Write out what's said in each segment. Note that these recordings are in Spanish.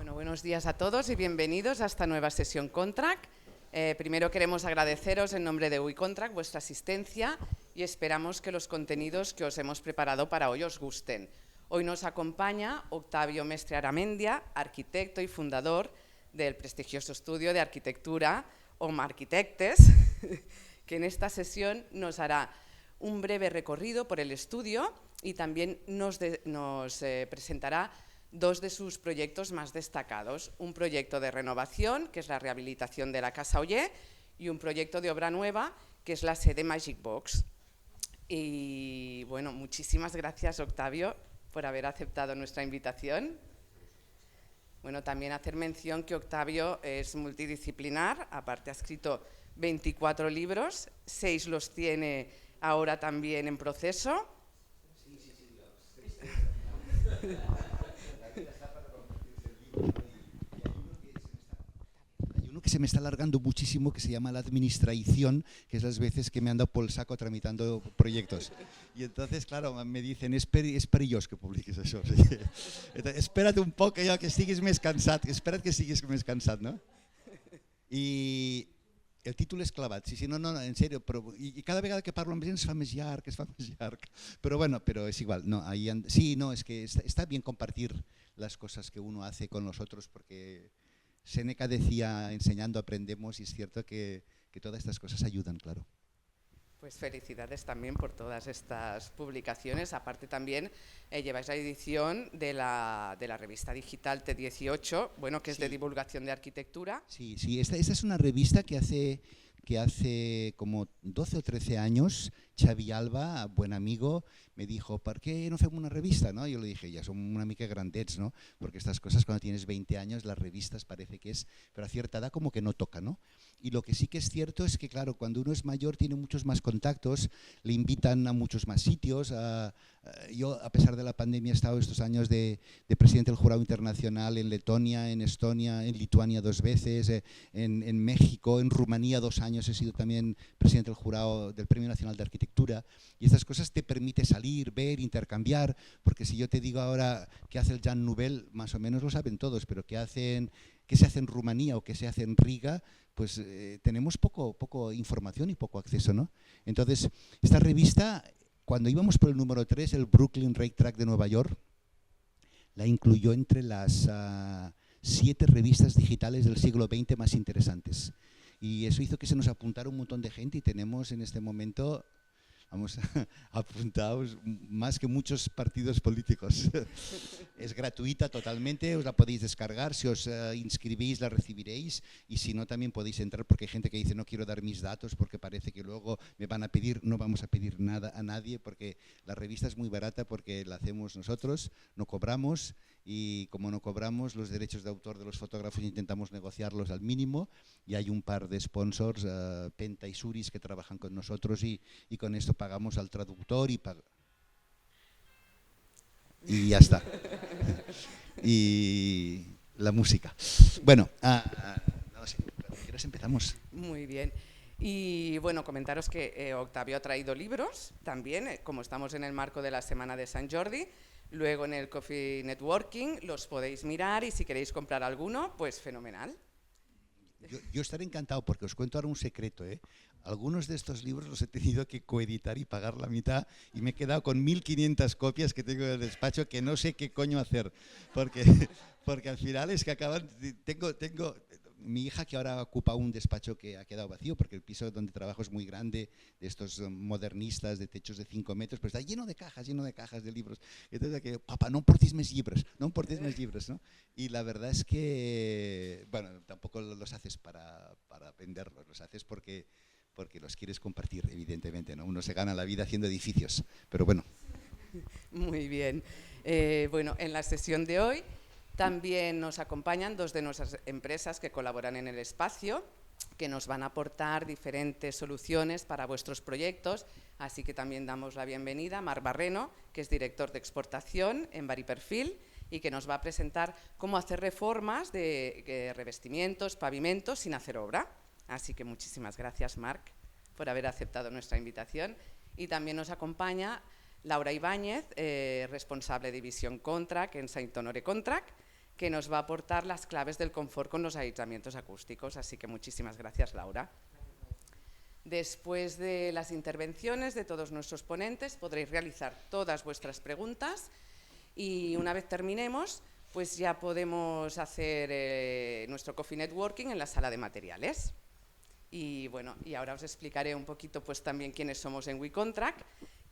Bueno, buenos días a todos y bienvenidos a esta nueva sesión Contract. Primero queremos agradeceros en nombre de UI Contract vuestra asistencia y esperamos que los contenidos que os hemos preparado para hoy os gusten. Hoy nos acompaña Octavio Mestre Aramendia, arquitecto y fundador del prestigioso estudio de arquitectura OM Architectes, que en esta sesión nos hará un breve recorrido por el estudio y también nos presentará dos de sus proyectos más destacados, un proyecto de renovación, que es la rehabilitación de la Casa Oller, y un proyecto de obra nueva, que es la sede Magic Box. Y bueno, muchísimas gracias, Octavio, por haber aceptado nuestra invitación. Bueno, también hacer mención que Octavio es multidisciplinar, aparte ha escrito 24 libros, 6 los tiene ahora también en proceso. Hay uno que se me está alargando muchísimo, que se llama la administración, que es las veces que me han dado por el saco tramitando proyectos. Y entonces, claro, me dicen, es perillós que publiques això. Entonces, espera't un poc que estiguis més cansat, espera't que estiguis més cansat, no? I el títol és clavat, sí, no, en sèrio, però, i cada vegada que parlo amb gent es fa més llarg, però bueno, però és igual, no, sí, no, es que está bien compartir las cosas que uno hace con los otros, porque Séneca decía, enseñando aprendemos, y es cierto que todas estas cosas ayudan, claro. Pues felicidades también por todas estas publicaciones. Aparte también lleváis la edición de la revista digital T18, bueno, que es de divulgación de arquitectura. Sí, esta es una revista que hace como 12 o 13 años, Xavi Alba, buen amigo, me dijo, ¿por qué no hacemos una revista? ¿No? Yo le dije, ya son una mica grandets, ¿no? Porque estas cosas cuando tienes 20 años, las revistas parece que es, pero a cierta edad como que no toca, ¿no? Y lo que sí que es cierto es que, claro, cuando uno es mayor tiene muchos más contactos, le invitan a muchos más sitios. Yo, a pesar de la pandemia, he estado estos años de presidente del jurado internacional en Letonia, en Estonia, en Lituania 2 veces, en México, en Rumanía 2 años he sido también presidente del jurado del Premio Nacional de Arquitectura. Y estas cosas te permiten salir, ver, intercambiar, porque si yo te digo ahora qué hace el Jan Nouvel, más o menos lo saben todos, pero qué se hace en Rumanía o qué se hace en Riga, pues tenemos poco información y poco acceso, ¿no? Entonces, esta revista, cuando íbamos por el número 3, el Brooklyn Racetrack de Nueva York, la incluyó entre las 7 revistas digitales del siglo XX más interesantes. Y eso hizo que se nos apuntara un montón de gente y tenemos en este momento, vamos, apuntados más que muchos partidos políticos. Es gratuita totalmente, os la podéis descargar, si os inscribís la recibiréis y si no también podéis entrar, porque hay gente que dice no quiero dar mis datos porque parece que luego me van a pedir, no vamos a pedir nada a nadie porque la revista es muy barata porque la hacemos nosotros, no cobramos y como no cobramos los derechos de autor de los fotógrafos intentamos negociarlos al mínimo y hay un par de sponsors, Penta y Suris, que trabajan con nosotros y con esto pagamos al traductor y ya está. Y la música. Bueno, no sé, cuando quieras empezamos. Muy bien. Y bueno, comentaros que Octavio ha traído libros también, como estamos en el marco de la Semana de Sant Jordi. Luego en el Coffee Networking los podéis mirar y si queréis comprar alguno, pues fenomenal. Yo estaré encantado porque os cuento ahora un secreto, ¿eh? Algunos de estos libros los he tenido que coeditar y pagar la mitad y me he quedado con 1500 copias que tengo en el despacho que no sé qué coño hacer porque al final es que acaban, tengo mi hija que ahora ocupa un despacho que ha quedado vacío porque el piso donde trabajo es muy grande, de estos modernistas de techos de 5 metros, pero está lleno de cajas de libros. Entonces, que, papá, no em portis més llibres, ¿no? Y la verdad es que, bueno, tampoco los haces para venderlos, los haces porque los quieres compartir, evidentemente, ¿no? Uno se gana la vida haciendo edificios, pero bueno. Muy bien. Bueno, en la sesión de hoy también nos acompañan 2 de nuestras empresas que colaboran en el espacio, que nos van a aportar diferentes soluciones para vuestros proyectos, así que también damos la bienvenida a Marc Barreno, que es director de exportación en Variperfil y que nos va a presentar cómo hacer reformas de revestimientos, pavimentos sin hacer obra. Así que muchísimas gracias, Marc, por haber aceptado nuestra invitación. Y también nos acompaña Laura Ibáñez, responsable de División Contract en Saint Honoré Contract, que nos va a aportar las claves del confort con los aislamientos acústicos. Así que muchísimas gracias, Laura. Después de las intervenciones de todos nuestros ponentes, podréis realizar todas vuestras preguntas y una vez terminemos, pues ya podemos hacer nuestro Coffee Networking en la sala de materiales. Y bueno, y ahora os explicaré un poquito pues también quiénes somos en WeContract,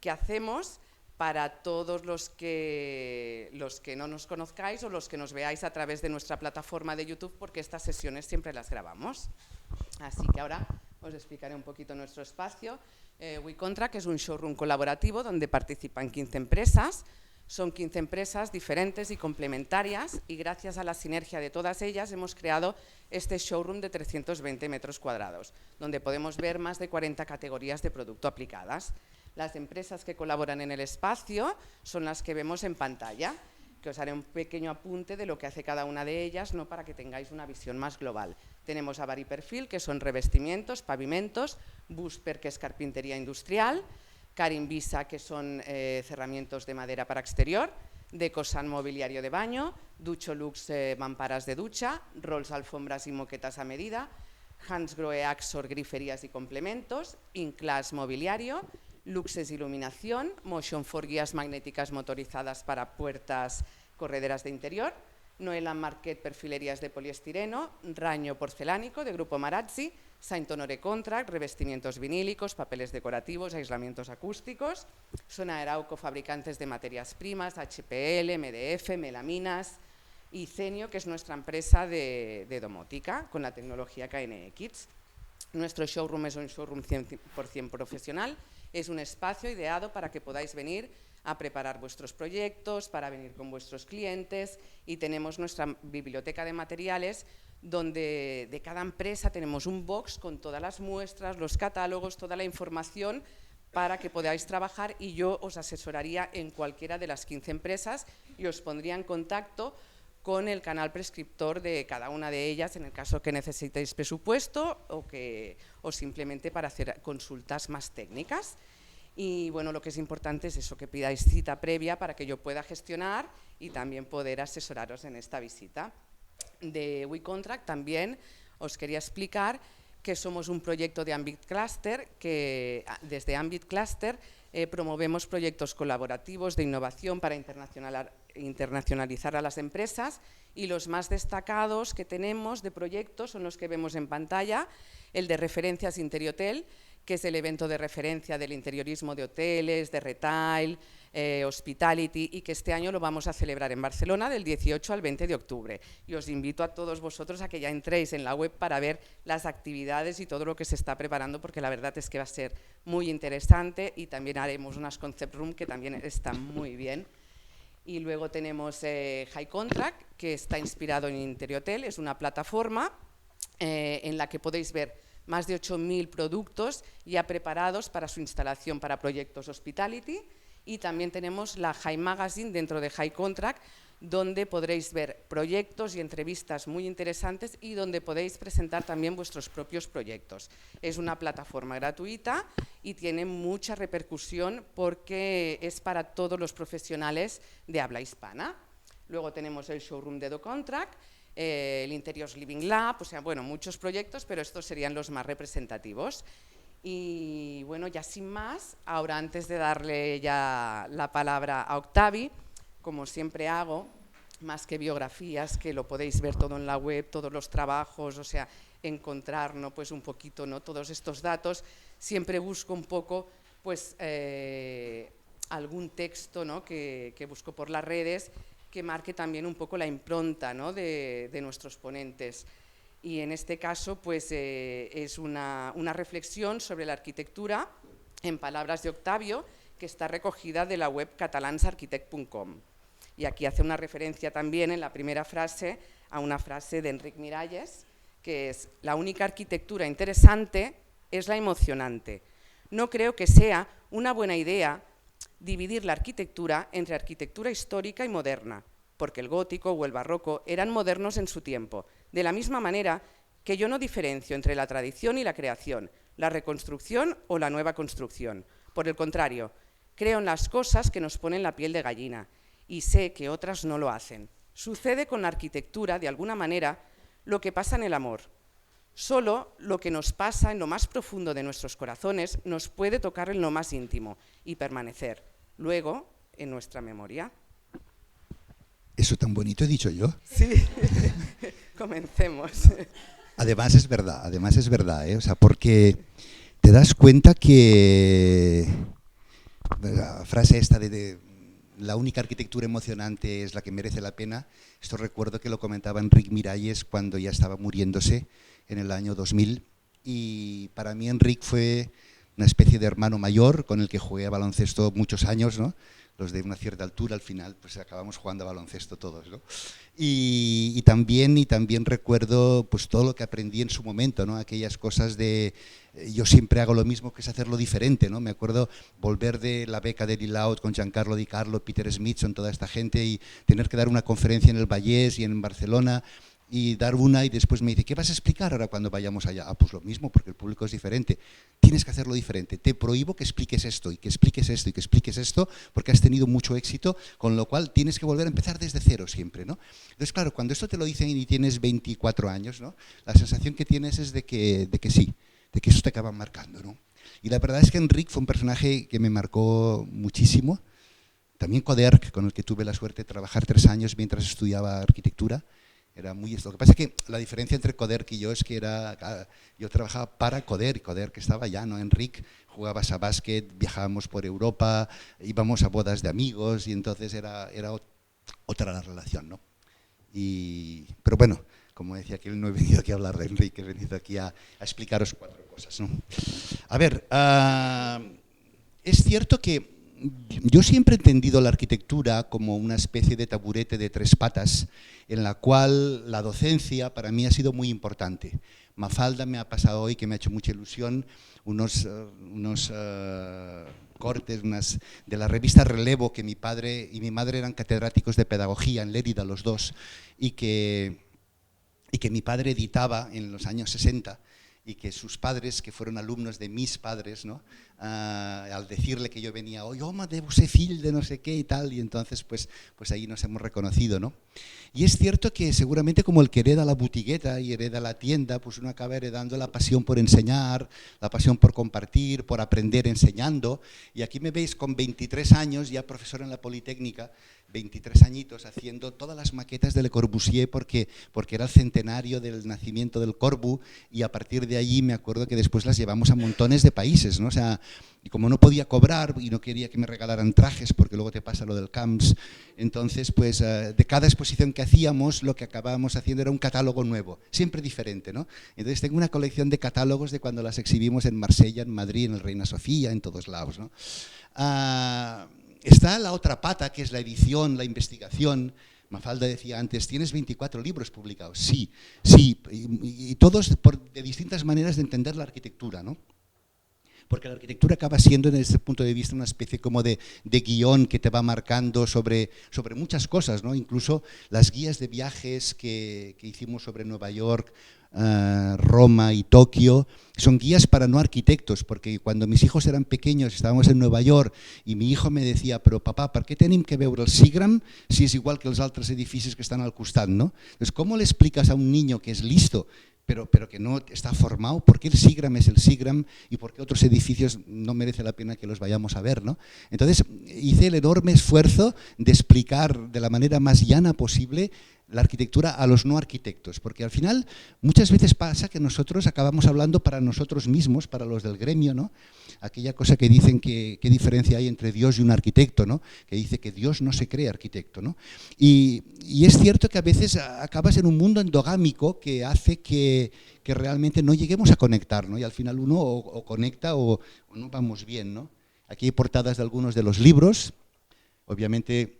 qué hacemos para todos los que no nos conozcáis o los que nos veáis a través de nuestra plataforma de YouTube, porque estas sesiones siempre las grabamos. Así que ahora os explicaré un poquito nuestro espacio. WeContract es un showroom colaborativo donde participan 15 empresas. Son 15 empresas diferentes y complementarias y gracias a la sinergia de todas ellas hemos creado este showroom de 320 metros cuadrados, donde podemos ver más de 40 categorías de producto aplicadas. Las empresas que colaboran en el espacio son las que vemos en pantalla, que os haré un pequeño apunte de lo que hace cada una de ellas, ¿no?, para que tengáis una visión más global. Tenemos a Bari Perfil, que son revestimientos, pavimentos, Busper, que es carpintería industrial, Karin Visa, que son cerramientos de madera para exterior, Decosan, mobiliario de baño, Ducho Lux, mamparas de ducha, Rolls, alfombras y moquetas a medida, Hansgrohe, Axor, griferías y complementos, Inclass, mobiliario, Luxes, iluminación, Motion for, guías magnéticas motorizadas para puertas, correderas de interior, Noelan Marquet, perfilerías de poliestireno, Raño, porcelánico, de Grupo Marazzi, Saint Honore Contract, revestimientos vinílicos, papeles decorativos, aislamientos acústicos, Sona Arauco, fabricantes de materias primas, HPL, MDF, melaminas, y Cenio, que es nuestra empresa de domótica con la tecnología KNX. Nuestro showroom es un showroom 100% profesional, es un espacio ideado para que podáis venir a preparar vuestros proyectos, para venir con vuestros clientes, y tenemos nuestra biblioteca de materiales donde de cada empresa tenemos un box con todas las muestras, los catálogos, toda la información para que podáis trabajar, y yo os asesoraría en cualquiera de las 15 empresas y os pondría en contacto con el canal prescriptor de cada una de ellas en el caso que necesitéis presupuesto o simplemente para hacer consultas más técnicas. Y bueno, lo que es importante es eso, que pidáis cita previa para que yo pueda gestionar y también poder asesoraros en esta visita. De WeContract también os quería explicar que somos un proyecto de Ambit Cluster, que desde Ambit Cluster promovemos proyectos colaborativos de innovación para internacionalizar a las empresas, y los más destacados que tenemos de proyectos son los que vemos en pantalla: el de Referencias Interiotel, que es el evento de referencia del interiorismo de hoteles, de retail, hospitality, y que este año lo vamos a celebrar en Barcelona del 18 al 20 de octubre. Y os invito a todos vosotros a que ya entréis en la web para ver las actividades y todo lo que se está preparando, porque la verdad es que va a ser muy interesante, y también haremos unas concept room que también están muy bien. Y luego tenemos High Contract, que está inspirado en Interiotel, es una plataforma en la que podéis ver más de 8.000 productos ya preparados para su instalación para proyectos hospitality, y también tenemos la High Magazine dentro de High Contract, donde podréis ver proyectos y entrevistas muy interesantes y donde podéis presentar también vuestros propios proyectos. Es una plataforma gratuita y tiene mucha repercusión porque es para todos los profesionales de habla hispana. Luego tenemos el showroom de DoContract, el Interiors Living Lab, o sea, bueno, muchos proyectos, pero estos serían los más representativos. Y bueno, ya sin más, ahora antes de darle ya la palabra a Octavi, como siempre hago, más que biografías, que lo podéis ver todo en la web, todos los trabajos, o sea, encontrar, ¿no?, pues un poquito, ¿no?, todos estos datos, siempre busco un poco pues algún texto, ¿no?, que busco por las redes, que marque también un poco la impronta, ¿no?, de nuestros ponentes. Y en este caso pues es una reflexión sobre la arquitectura en palabras de Octavio, que está recogida de la web catalansarchitect.com. Y aquí hace una referencia también en la primera frase a una frase de Enric Miralles, que es: la única arquitectura interesante es la emocionante. No creo que sea una buena idea dividir la arquitectura entre arquitectura histórica y moderna, porque el gótico o el barroco eran modernos en su tiempo, de la misma manera que yo no diferencio entre la tradición y la creación, la reconstrucción o la nueva construcción. Por el contrario, creo en las cosas que nos ponen la piel de gallina y sé que otras no lo hacen. Sucede con la arquitectura, de alguna manera, lo que pasa en el amor. Solo lo que nos pasa en lo más profundo de nuestros corazones nos puede tocar en lo más íntimo y permanecer, luego, en nuestra memoria. Eso tan bonito he dicho yo. Sí, comencemos. Además es verdad, ¿eh? O sea, porque te das cuenta que la frase esta de la única arquitectura emocionante es la que merece la pena, esto recuerdo que lo comentaba Enric Miralles cuando ya estaba muriéndose en el año 2000, y para mí Enric fue una especie de hermano mayor con el que jugué a baloncesto muchos años, ¿no? Los de una cierta altura al final pues acabamos jugando a baloncesto todos, ¿no? Y también recuerdo pues todo lo que aprendí en su momento, ¿no? Aquellas cosas de yo siempre hago lo mismo, que es hacerlo diferente, ¿no? Me acuerdo volver de la beca de Lilaut con Giancarlo Di Carlo, Peter Smithson, toda esta gente, y tener que dar una conferencia en el Vallès y en Barcelona, y dar una, y después me dice, ¿qué vas a explicar ahora cuando vayamos allá? Ah, pues lo mismo, porque el público es diferente. Tienes que hacerlo diferente. Te prohíbo que expliques esto, y que expliques esto, y que expliques esto, porque has tenido mucho éxito, con lo cual tienes que volver a empezar desde cero siempre, ¿no? Entonces, claro, cuando esto te lo dicen y tienes 24 años, ¿no? La sensación que tienes es de que sí, de que eso te acaba marcando, ¿no? Y la verdad es que Enric fue un personaje que me marcó muchísimo. También Coderch, con el que tuve la suerte de trabajar 3 años mientras estudiaba arquitectura. Era muy esto. Lo que pasa es que la diferencia entre Coderch y yo es que yo trabajaba para Coderch, y Coderch estaba allá, ¿no? Enric jugabas a básquet, viajábamos por Europa, íbamos a bodas de amigos, y entonces era otra la relación, ¿no? Pero bueno, como decía que no he venido aquí a hablar de Enric, he venido aquí a explicaros 4 cosas, ¿no? A ver, es cierto que yo siempre he entendido la arquitectura como una especie de taburete de 3 patas, en la cual la docencia para mí ha sido muy importante. Mafalda me ha pasado hoy, que me ha hecho mucha ilusión, unos cortes de la revista Relevo, que mi padre y mi madre eran catedráticos de pedagogía en Lérida los dos, y que mi padre editaba en los años 60, y que sus padres, que fueron alumnos de mis padres, ¿no? Al decirle que yo venía, hoy, home, debo ser fill de no sé qué y tal, y entonces pues ahí nos hemos reconocido, ¿no? Y es cierto que seguramente como el que hereda la botigueta y hereda la tienda, pues uno acaba heredando la pasión por enseñar, la pasión por compartir, por aprender enseñando, y aquí me veis con 23 años, ya profesor en la Politécnica, 23 añitos, haciendo todas las maquetas de Le Corbusier porque era el centenario del nacimiento del Corbu, y a partir de allí me acuerdo que después las llevamos a montones de países, ¿no? O sea, y como no podía cobrar y no quería que me regalaran trajes porque luego te pasa lo del CAMS, entonces pues de cada exposición que hacíamos lo que acabábamos haciendo era un catálogo nuevo, siempre diferente, ¿no? Entonces tengo una colección de catálogos de cuando las exhibimos en Marsella, en Madrid, en el Reina Sofía, en todos lados, ¿no? Está la otra pata, que es la edición, la investigación. Mafalda decía antes, ¿tienes 24 libros publicados? Sí, y todos de distintas maneras de entender la arquitectura, ¿no? Porque la arquitectura acaba siendo, desde ese punto de vista, una especie como de guión que te va marcando sobre muchas cosas, ¿no? Incluso las guías de viajes que hicimos sobre Nueva York, Roma y Tokio, son guías para no arquitectos, porque cuando mis hijos eran pequeños, estábamos en Nueva York, y mi hijo me decía, però papà, per què tenim que veure el Seagram si és igual que els altres edificis que estan al costat, no? Entonces, ¿cómo le explicas a un niño que es listo, pero que no está formado, por qué el Seagram es el Seagram y por qué otros edificios no merece la pena que los vayamos a ver, ¿no? Entonces hice el enorme esfuerzo de explicar de la manera más llana posible la arquitectura a los no arquitectos, porque al final muchas veces pasa que nosotros acabamos hablando para nosotros mismos, para los del gremio, ¿no? Aquella cosa que dicen que qué diferencia hay entre Dios y un arquitecto, ¿no? Que dice que Dios no se cree arquitecto, ¿no? Y es cierto que a veces acabas en un mundo endogámico que hace que realmente no lleguemos a conectar, ¿no? Y al final uno o conecta o no vamos bien, ¿no? Aquí hay portadas de algunos de los libros, obviamente.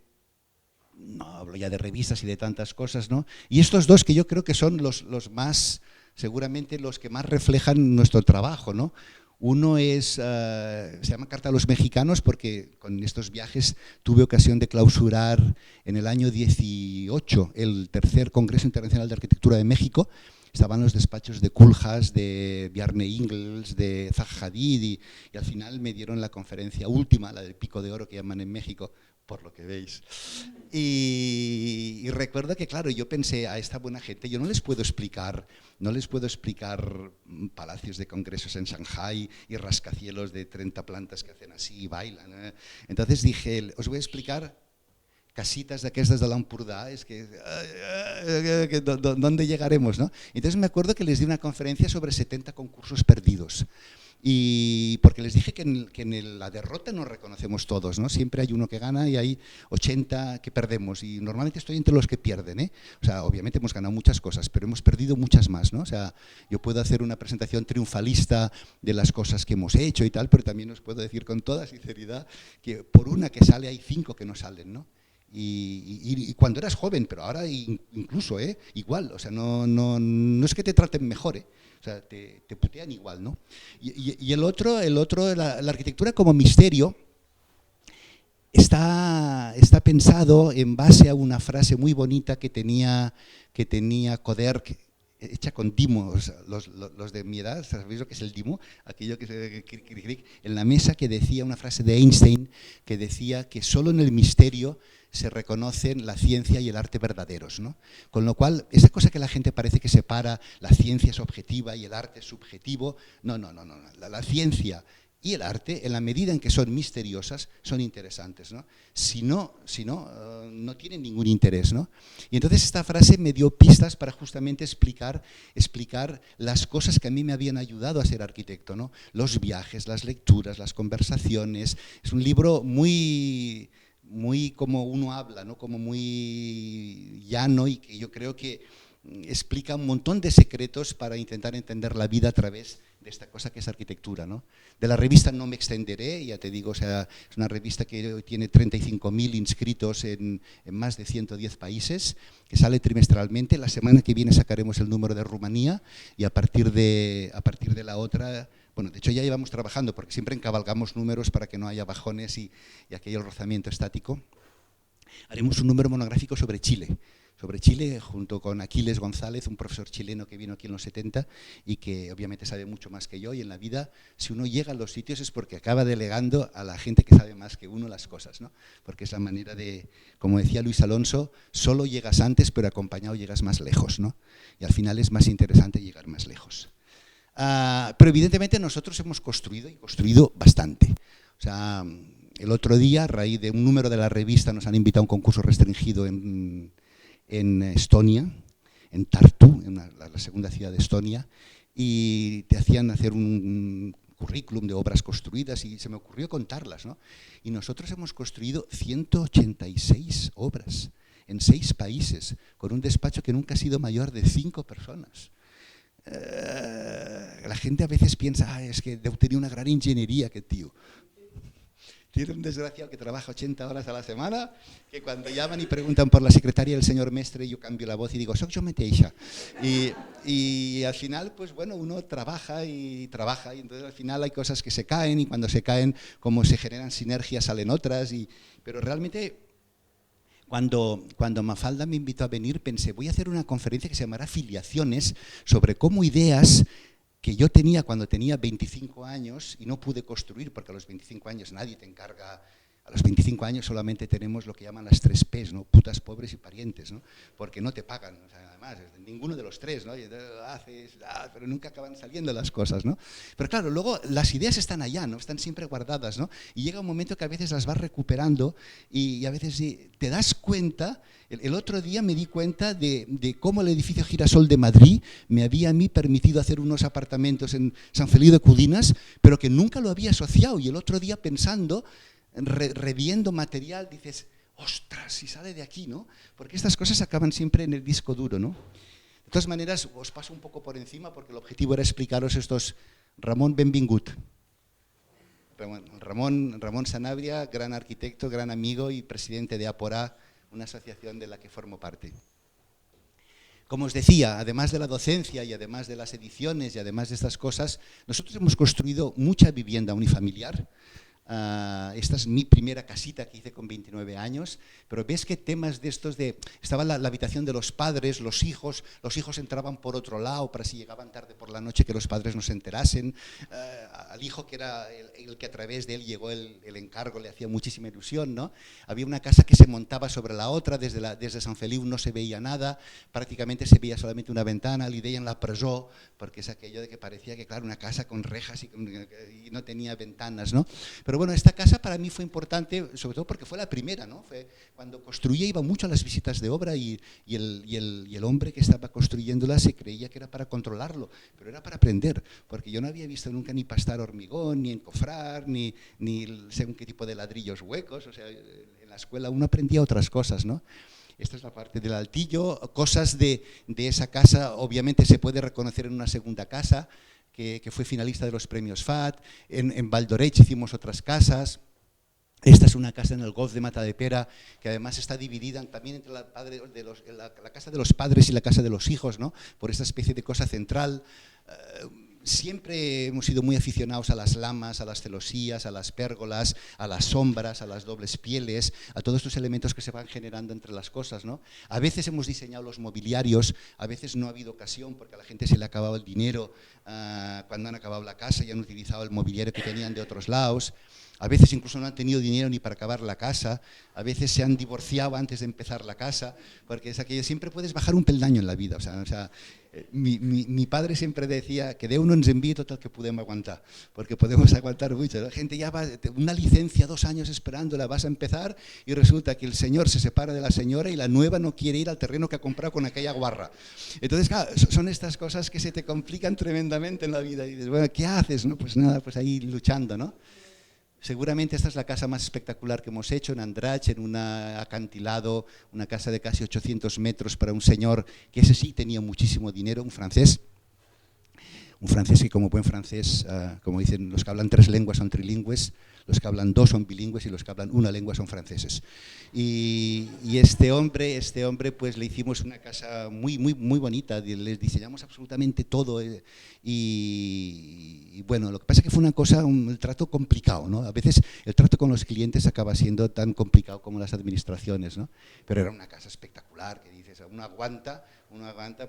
No hablo ya de revistas y de tantas cosas, ¿no? Y estos dos que yo creo que son los más, seguramente los que más reflejan nuestro trabajo, ¿no? Uno se llama Carta a los Mexicanos, porque con estos viajes tuve ocasión de clausurar en el año 18 el tercer Congreso Internacional de Arquitectura de México, estaban los despachos de Koolhaas, de Bjarne Ingels, de Zaha Hadid, y al final me dieron la conferencia última, la del Pico de Oro que llaman en México, por lo que veis. Y recuerdo que, claro, yo pensé, a esta buena gente yo no les puedo explicar palacios de congresos en Shanghai y rascacielos de 30 plantas que hacen así y bailan, ¿eh? Entonces dije, os voy a explicar casitas d'aquestes de l'Empordà, és que ¿dónde llegaremos, no? Entonces me acuerdo que les di una conferencia sobre 70 concursos perdidos. Y porque les dije que en la derrota nos reconocemos todos, ¿no? Siempre hay uno que gana y hay 80 que perdemos, y normalmente estoy entre los que pierden, ¿eh? O sea, obviamente hemos ganado muchas cosas, pero hemos perdido muchas más, ¿no? O sea, yo puedo hacer una presentación triunfalista de las cosas que hemos hecho y tal, pero también os puedo decir con toda sinceridad que por una que sale hay 5 que no salen, ¿no? Y cuando eras joven, pero ahora incluso, igual, o sea, no es que te traten mejor, o sea, te putean igual, ¿no? Y el otro la arquitectura como misterio está pensado en base a una frase muy bonita que tenía Coder, hecha con Dimo. O sea, los de mi edad, ¿sabéis lo que es el Dimo? Aquello que se en la mesa, que decía una frase de Einstein que decía que solo en el misterio se reconocen la ciencia y el arte verdaderos, ¿no? Con lo cual, esa cosa que la gente parece que separa, la ciencia es objetiva y el arte es subjetivo, no. La ciencia y el arte, en la medida en que son misteriosas, son interesantes, ¿no? Si no, no tienen ningún interés, ¿no? Y entonces esta frase me dio pistas para justamente explicar las cosas que a mí me habían ayudado a ser arquitecto, ¿no? Los viajes, las lecturas, las conversaciones. Es un libro muy como uno habla, ¿no? Como muy llano, y que yo creo que explica un montón de secretos para intentar entender la vida a través de esta cosa que es arquitectura, ¿no? De la revista no me extenderé, ya te digo, o sea, es una revista que tiene 35.000 inscritos en más de 110 países, que sale trimestralmente. La semana que viene sacaremos el número de Rumanía, y a partir de la otra, bueno, de hecho ya llevamos trabajando, porque siempre encabalgamos números para que no haya bajones y aquello rozamiento estático. Haremos un número monográfico sobre Chile, junto con Aquiles González, un profesor chileno que vino aquí en los 70 y que obviamente sabe mucho más que yo. Y en la vida, si uno llega a los sitios es porque acaba delegando a la gente que sabe más que uno las cosas, ¿no? Porque es la manera de, como decía Luis Alonso, solo llegas antes, pero acompañado llegas más lejos, ¿no? Y al final es más interesante llegar más lejos. Pero evidentemente nosotros hemos construido bastante. O sea, el otro día, a raíz de un número de la revista, nos han invitado a un concurso restringido en Estonia, en Tartu, en la segunda ciudad de Estonia, y te hacían hacer un currículum de obras construidas y se me ocurrió contarlas, ¿no? Y nosotros hemos construido 186 obras en 6 países, con un despacho que nunca ha sido mayor de 5 personas. La gente a veces piensa, es que deu tenir una gran ingeniería aquest tio. Tiene un desgraciado que trabaja 80 horas a la semana, que cuando llaman y preguntan por la secretaria del señor Mestre, yo cambio la voz y digo, soy yo mateixa. Y al final, pues bueno, uno trabaja y entonces al final hay cosas que se caen, y cuando se caen, como se generan sinergias, salen otras. Pero realmente, cuando Mafalda me invitó a venir, pensé, voy a hacer una conferencia que se llamará Filiaciones, sobre cómo ideas que yo tenía cuando tenía 25 años y no pude construir, porque a los 25 años nadie te encarga. A los 25 años solamente tenemos lo que llaman las 3 P's, ¿no? Putas, pobres y parientes, ¿no? Porque no te pagan, o sea, además, ninguno de los 3, ¿no? Y haces, pero nunca acaban saliendo las cosas, ¿no? Pero claro, luego las ideas están allá, ¿no? Están siempre guardadas, ¿no? Y llega un momento que a veces las vas recuperando y a veces te das cuenta. El otro día me di cuenta de cómo el edificio Girasol de Madrid me había a mí permitido hacer unos apartamentos en San Feliu de Cudines, pero que nunca lo había asociado. Y el otro día, pensando, reviendo material, dices, ostras, si sale de aquí, ¿no? Porque estas cosas acaban siempre en el disco duro, ¿no? De todas maneras, os paso un poco por encima, porque el objetivo era explicaros estos. Ramón, benvingut. Ramón Sanabria, gran arquitecto, gran amigo y presidente de Aporá, una asociación de la que formo parte. Como os decía, además de la docencia y además de las ediciones y además de estas cosas, nosotros hemos construido mucha vivienda unifamiliar. Esta es mi primera casita que hice con 29 años, pero ves que temas de estos estaba la habitación de los padres, los hijos entraban por otro lado para si llegaban tarde por la noche que los padres no se enterasen, al hijo que era el que a través de él llegó el encargo le hacía muchísima ilusión, ¿no? Había una casa que se montaba sobre la otra, desde Sant Feliu no se veía nada, prácticamente se veía solamente una ventana, li deien la presó, porque es aquello de que parecía que, claro, una casa con rejas y no tenía ventanas, ¿no? Pero bueno, esta casa para mí fue importante, sobre todo porque fue la primera, ¿no? Fue cuando construía, iba mucho a las visitas de obra y el hombre que estaba construyéndola se creía que era para controlarlo, pero era para aprender, porque yo no había visto nunca ni pastar hormigón, ni encofrar, ni según qué tipo de ladrillos huecos, o sea, en la escuela uno aprendía otras cosas, ¿no? Esta es la parte del altillo, cosas de esa casa obviamente se puede reconocer en una segunda casa, que fue finalista de los premios FAT, en Valdoreix hicimos otras casas. Esta es una casa en el Golf de Matadepera, que además está dividida también entre la casa de los padres y la casa de los hijos, ¿no? Por esta especie de cosa central. Siempre hemos sido muy aficionados a las lamas, a las celosías, a las pérgolas, a las sombras, a las dobles pieles, a todos estos elementos que se van generando entre las cosas, ¿no? A veces hemos diseñado los mobiliarios, a veces no ha habido ocasión porque a la gente se le ha acabado el dinero cuando han acabado la casa y han utilizado el mobiliario que tenían de otros lados. A veces incluso no han tenido dinero ni para acabar la casa, a veces se han divorciado antes de empezar la casa, porque es aquello, siempre puedes bajar un peldaño en la vida. O sea, mi padre siempre decía que Déu no ens envíe tot el que podem aguantar, porque podemos aguantar mucho. La gente ya va, una licencia 2 años esperándola, vas a empezar y resulta que el señor se separa de la señora y la nueva no quiere ir al terreno que ha comprado con aquella guarra. Entonces, claro, son estas cosas que se te complican tremendamente en la vida y dices, bueno, ¿qué haces? No, pues nada, pues ahí luchando, ¿no? Seguramente esta es la casa más espectacular que hemos hecho en Andratx, en un acantilado, una casa de casi 800 metros para un señor que ese sí tenía muchísimo dinero, un francés que como buen francés, como dicen, los que hablan 3 lenguas son trilingües, los que hablan 2 son bilingües y los que hablan 1 lengua son franceses. Y este hombre pues le hicimos una casa muy bonita, les diseñamos absolutamente todo y bueno, lo que pasa es que fue una cosa, el trato complicado, ¿no? A veces el trato con los clientes acaba siendo tan complicado como las administraciones, ¿no? Pero era una casa espectacular, que dices, uno aguanta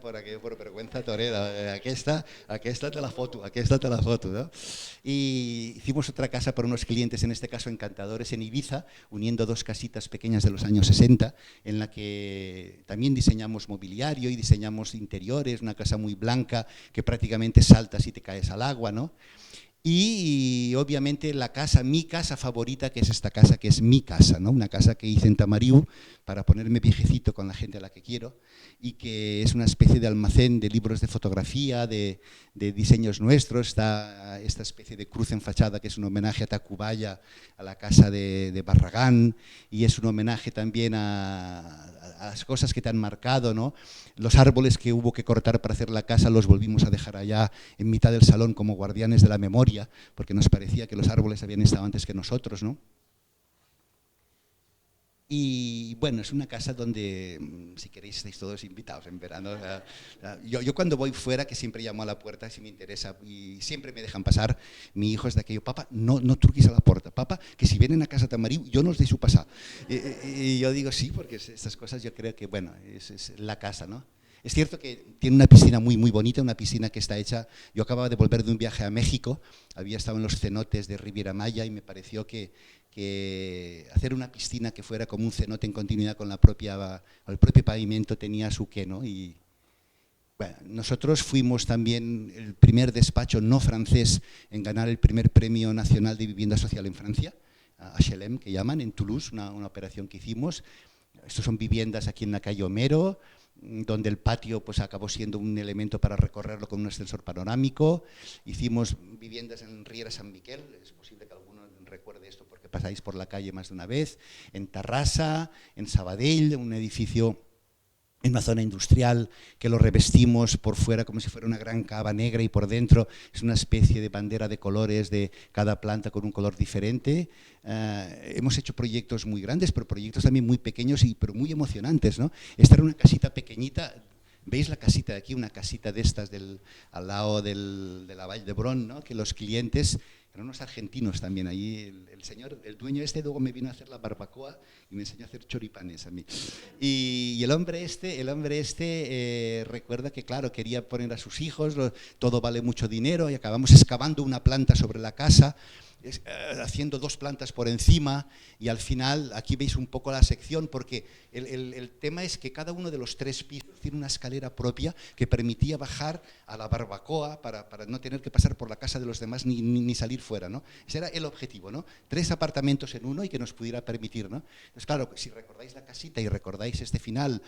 por aquello, por vergüenza torera, aquí está la foto, ¿no? Y hicimos otra casa para unos clientes, en este caso encantadores, en Ibiza, uniendo 2 casitas pequeñas de los años 60, en la que también diseñamos mobiliario y diseñamos interiores, una casa muy blanca que prácticamente saltas y te caes al agua, ¿no? Y obviamente mi casa favorita, que es esta casa, que es mi casa, ¿no? Una casa que hice en Tamariu para ponerme viejecito con la gente a la que quiero y que es una especie de almacén de libros de fotografía, de diseños nuestros. Está esta especie de cruz en fachada que es un homenaje a Tacubaya, a la casa de Barragán, y es un homenaje también a las cosas que te han marcado, ¿no? Los árboles que hubo que cortar para hacer la casa los volvimos a dejar allá en mitad del salón como guardianes de la memoria, porque nos parecía que los árboles habían estado antes que nosotros, ¿no? Y bueno, es una casa donde, si queréis, estáis todos invitados en verano. Yo cuando voy fuera, que siempre llamo a la puerta si me interesa y siempre me dejan pasar, mi hijo es de aquello, papá, no truquis a la puerta, papá, que si vienen a casa Tamariu, yo no os deixo pasar. Y yo digo sí, porque estas cosas yo creo que, bueno, es la casa, ¿no? Es cierto que tiene una piscina muy bonita, una piscina que está hecha, yo acababa de volver de un viaje a México, había estado en los cenotes de Riviera Maya y me pareció que hacer una piscina que fuera como un cenote en continuidad con el propio pavimento tenía su qué, ¿no? Y bueno, nosotros fuimos también el primer despacho no francés en ganar el primer premio nacional de vivienda social en Francia, HLM que llaman, en Toulouse, una operación que hicimos. Estos son viviendas aquí en la calle Homero, donde el patio pues acabó siendo un elemento para recorrerlo con un ascensor panorámico. Hicimos viviendas en Riera San Miquel, es posible que alguno recuerde esto porque pasáis por la calle más de una vez, en Tarrasa, en Sabadell, un edificio en una zona industrial que lo revestimos por fuera como si fuera una gran cava negra y por dentro es una especie de bandera de colores de cada planta con un color diferente. Hemos hecho proyectos muy grandes, pero proyectos también muy pequeños pero muy emocionantes, ¿no? Esta era una casita pequeñita, ¿Veis la casita de aquí? Una casita de estas al lado de la Vall d'Hebron, ¿no? Que los clientes eran unos argentinos también. Allí el señor, el dueño luego me vino a hacer la barbacoa y me enseñó a hacer choripanes a mí. Y el hombre recuerda que, claro, quería poner a sus hijos, todo vale mucho dinero, y acabamos excavando una planta sobre la casa, haciendo 2 plantas por encima, y al final aquí veis un poco la sección, porque el tema es que cada uno de los 3 pisos tiene una escalera propia que permitía bajar a la barbacoa para no tener que pasar por la casa de los demás ni salir fuera, ¿no? Ese era el objetivo, ¿no? 3 apartamentos en uno y que nos pudiera permitir, ¿no? Entonces, claro, si recordáis la casita y recordáis este final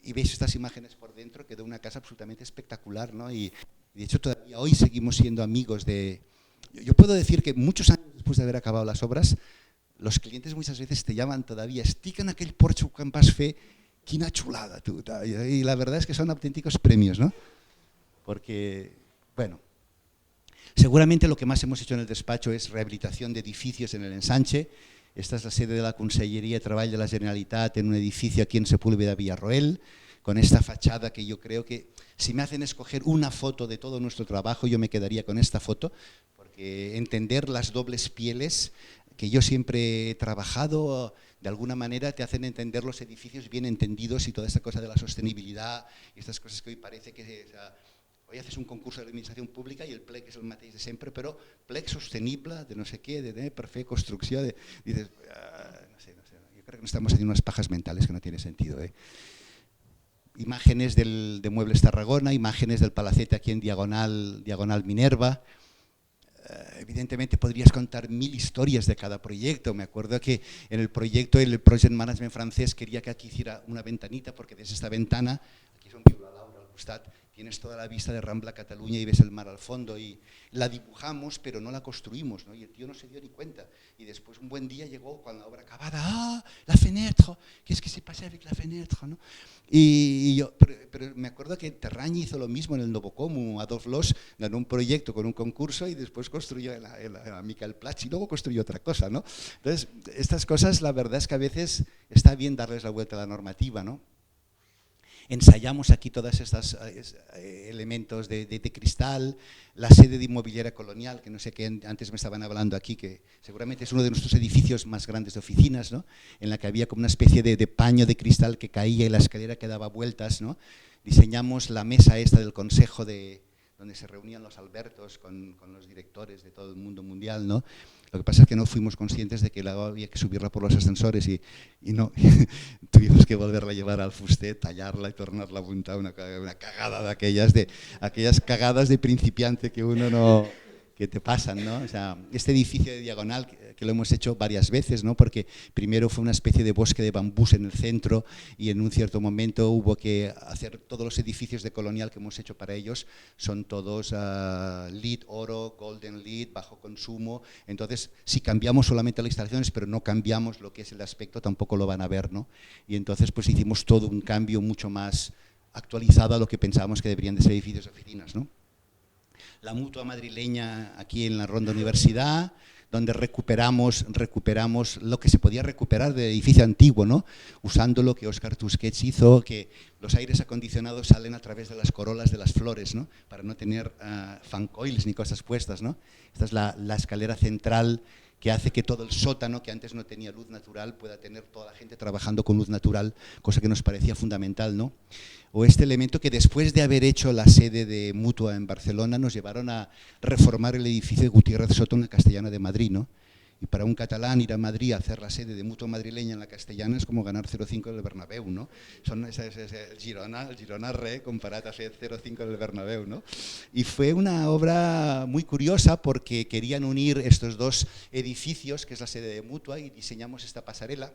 y veis estas imágenes por dentro, quedó una casa absolutamente espectacular, ¿no? Y de hecho todavía hoy seguimos siendo amigos de... Yo puedo decir que muchos años después de haber acabado las obras, los clientes muchas veces te llaman todavía, estic en aquell porxo que em vas fer, quina chulada, tú. Y la verdad es que son auténticos premios, ¿no? Porque, bueno, seguramente lo que más hemos hecho en el despacho es rehabilitación de edificios en el ensanche. Esta es la sede de la Consellería de Treball de la Generalitat en un edificio aquí en Sepúlveda, Villarroel, con esta fachada que yo creo que, si me hacen escoger una foto de todo nuestro trabajo, yo me quedaría con esta foto, porque entender las dobles pieles que yo siempre he trabajado, de alguna manera te hacen entender los edificios bien entendidos y toda esta cosa de la sostenibilidad y estas cosas que hoy parece que... Hoy haces un concurso de administración pública y el plec és el mateix de sempre, però plec sostenible, de no sé què, per fer construcció, dices, no sé, yo creo que nos estamos haciendo unas pajas mentales que no tiene sentido. Imágenes de Muebles Tarragona, imágenes del palacete aquí en Diagonal Minerva. Evidentemente podrías contar 1000 historias de cada proyecto. Me acuerdo que en el proyecto el Project Management francés quería que aquí hiciera una ventanita, porque desde esta ventana, aquí es un viu la Laura al costat, tienes toda la vista de Rambla Cataluña y ves el mar al fondo, y la dibujamos pero no la construimos, ¿no? Y el tío no se dio ni cuenta, y después un buen día llegó con la obra acabada, ¡ah, la fenêtre! ¿Qué se pasa avec la fenêtre? ¿No? Y yo, pero me acuerdo que Terragni hizo lo mismo en el Novocomu. Adolf Loos ganó un proyecto con un concurso y después construyó el Michael Platz y luego construyó otra cosa, ¿no? Entonces, estas cosas la verdad es que a veces está bien darles la vuelta a la normativa, ¿no? Ensayamos aquí todos estos elementos de cristal, la sede de Inmobiliaria Colonial, que no sé qué antes me estaban hablando aquí, que seguramente es uno de nuestros edificios más grandes de oficinas, ¿no? En la que había como una especie de paño de cristal que caía y la escalera que daba vueltas, ¿no? Diseñamos la mesa esta del consejo donde se reunían los Albertos con los directores de todo el mundo mundial, ¿no? Lo que pasa es que no fuimos conscientes de que había que subirla por los ascensores y no, tuvimos que volverla a llevar al fuster, tallarla y tornarla a apuntar, una cagada aquellas cagadas de principiante que uno no... que te pasan, ¿no? O sea, este edificio de Diagonal, que lo hemos hecho varias veces, ¿no? Porque primero fue una especie de bosque de bambús en el centro y en un cierto momento hubo que hacer todos los edificios de Colonial que hemos hecho para ellos, son todos LEED oro, golden LEED, bajo consumo. Entonces, si cambiamos solamente las instalaciones, pero no cambiamos lo que es el aspecto, tampoco lo van a ver, ¿no? Y entonces, pues hicimos todo un cambio mucho más actualizado a lo que pensábamos que deberían de ser edificios de oficinas, ¿no? La Mutua madrileña aquí en la Ronda Universidad, donde recuperamos lo que se podía recuperar del edificio antiguo, ¿no? Usando lo que Óscar Tusquets hizo, que los aires acondicionados salen a través de las corolas de las flores, ¿no? Para no tener fan coils ni cosas puestas, ¿no? Esta es la escalera central que hace que todo el sótano, que antes no tenía luz natural, pueda tener toda la gente trabajando con luz natural, cosa que nos parecía fundamental, ¿no? O este elemento que después de haber hecho la sede de Mutua en Barcelona nos llevaron a reformar el edificio de Gutiérrez Soto en la Castellana de Madrid, ¿no? Y para un catalán ir a Madrid a hacer la sede de Mutua madrileña en la Castellana es como ganar 0,5 en el Bernabéu, ¿no? El Girona re comparat a hacer 0,5 en el Bernabéu, ¿no? Y fue una obra muy curiosa porque querían unir estos dos edificios, que es la sede de Mutua, y diseñamos esta pasarela.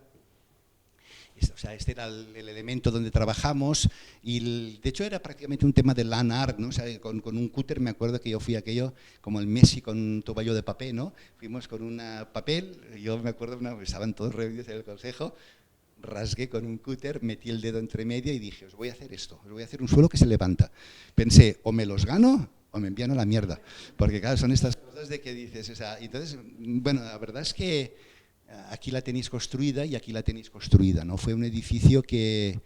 O sea, este era el elemento donde trabajamos y de hecho era prácticamente un tema de land art, ¿no? O sea, con un cúter me acuerdo que yo fui aquello como el Messi con un toballo de papel, ¿no? Fuimos con un papel, yo me acuerdo, estaban todos reunidos en el consejo, rasgué con un cúter, metí el dedo entre medio y dije, os voy a hacer esto, os voy a hacer un suelo que se levanta. Pensé, o me los gano o me envían a la mierda, porque claro, son estas cosas de que dices, o sea, entonces, bueno, la verdad es que aquí la tenéis construida y aquí la tenéis construida, ¿no? Fue un edificio que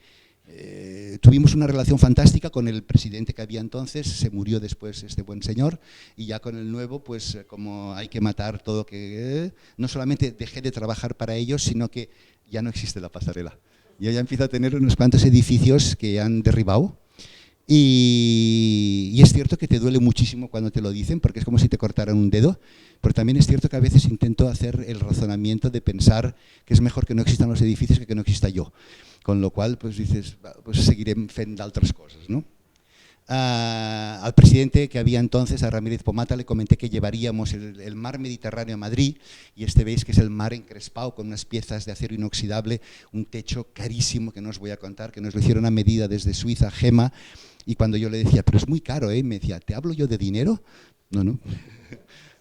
Tuvimos una relación fantástica con el presidente que había entonces, se murió después este buen señor, y ya con el nuevo, pues como hay que matar todo que... no solamente dejé de trabajar para ellos, sino que ya no existe la pasarela. Yo ya empiezo a tener unos cuantos edificios que han derribado, y es cierto que te duele muchísimo cuando te lo dicen, porque es como si te cortaran un dedo, pero también es cierto que a veces intento hacer el razonamiento de pensar que es mejor que no existan los edificios que no exista yo. Con lo cual, pues dices, pues seguiré fent d'altres cosas, ¿no? Al presidente que había entonces, a Ramírez Pomata, le comenté que llevaríamos el mar Mediterráneo a Madrid, y veis que es el mar encrespado con unas piezas de acero inoxidable, un techo carísimo que no os voy a contar, que nos lo hicieron a medida desde Suiza, Gema, y cuando yo le decía, pero es muy caro, me decía, ¿te hablo yo de dinero? No, no.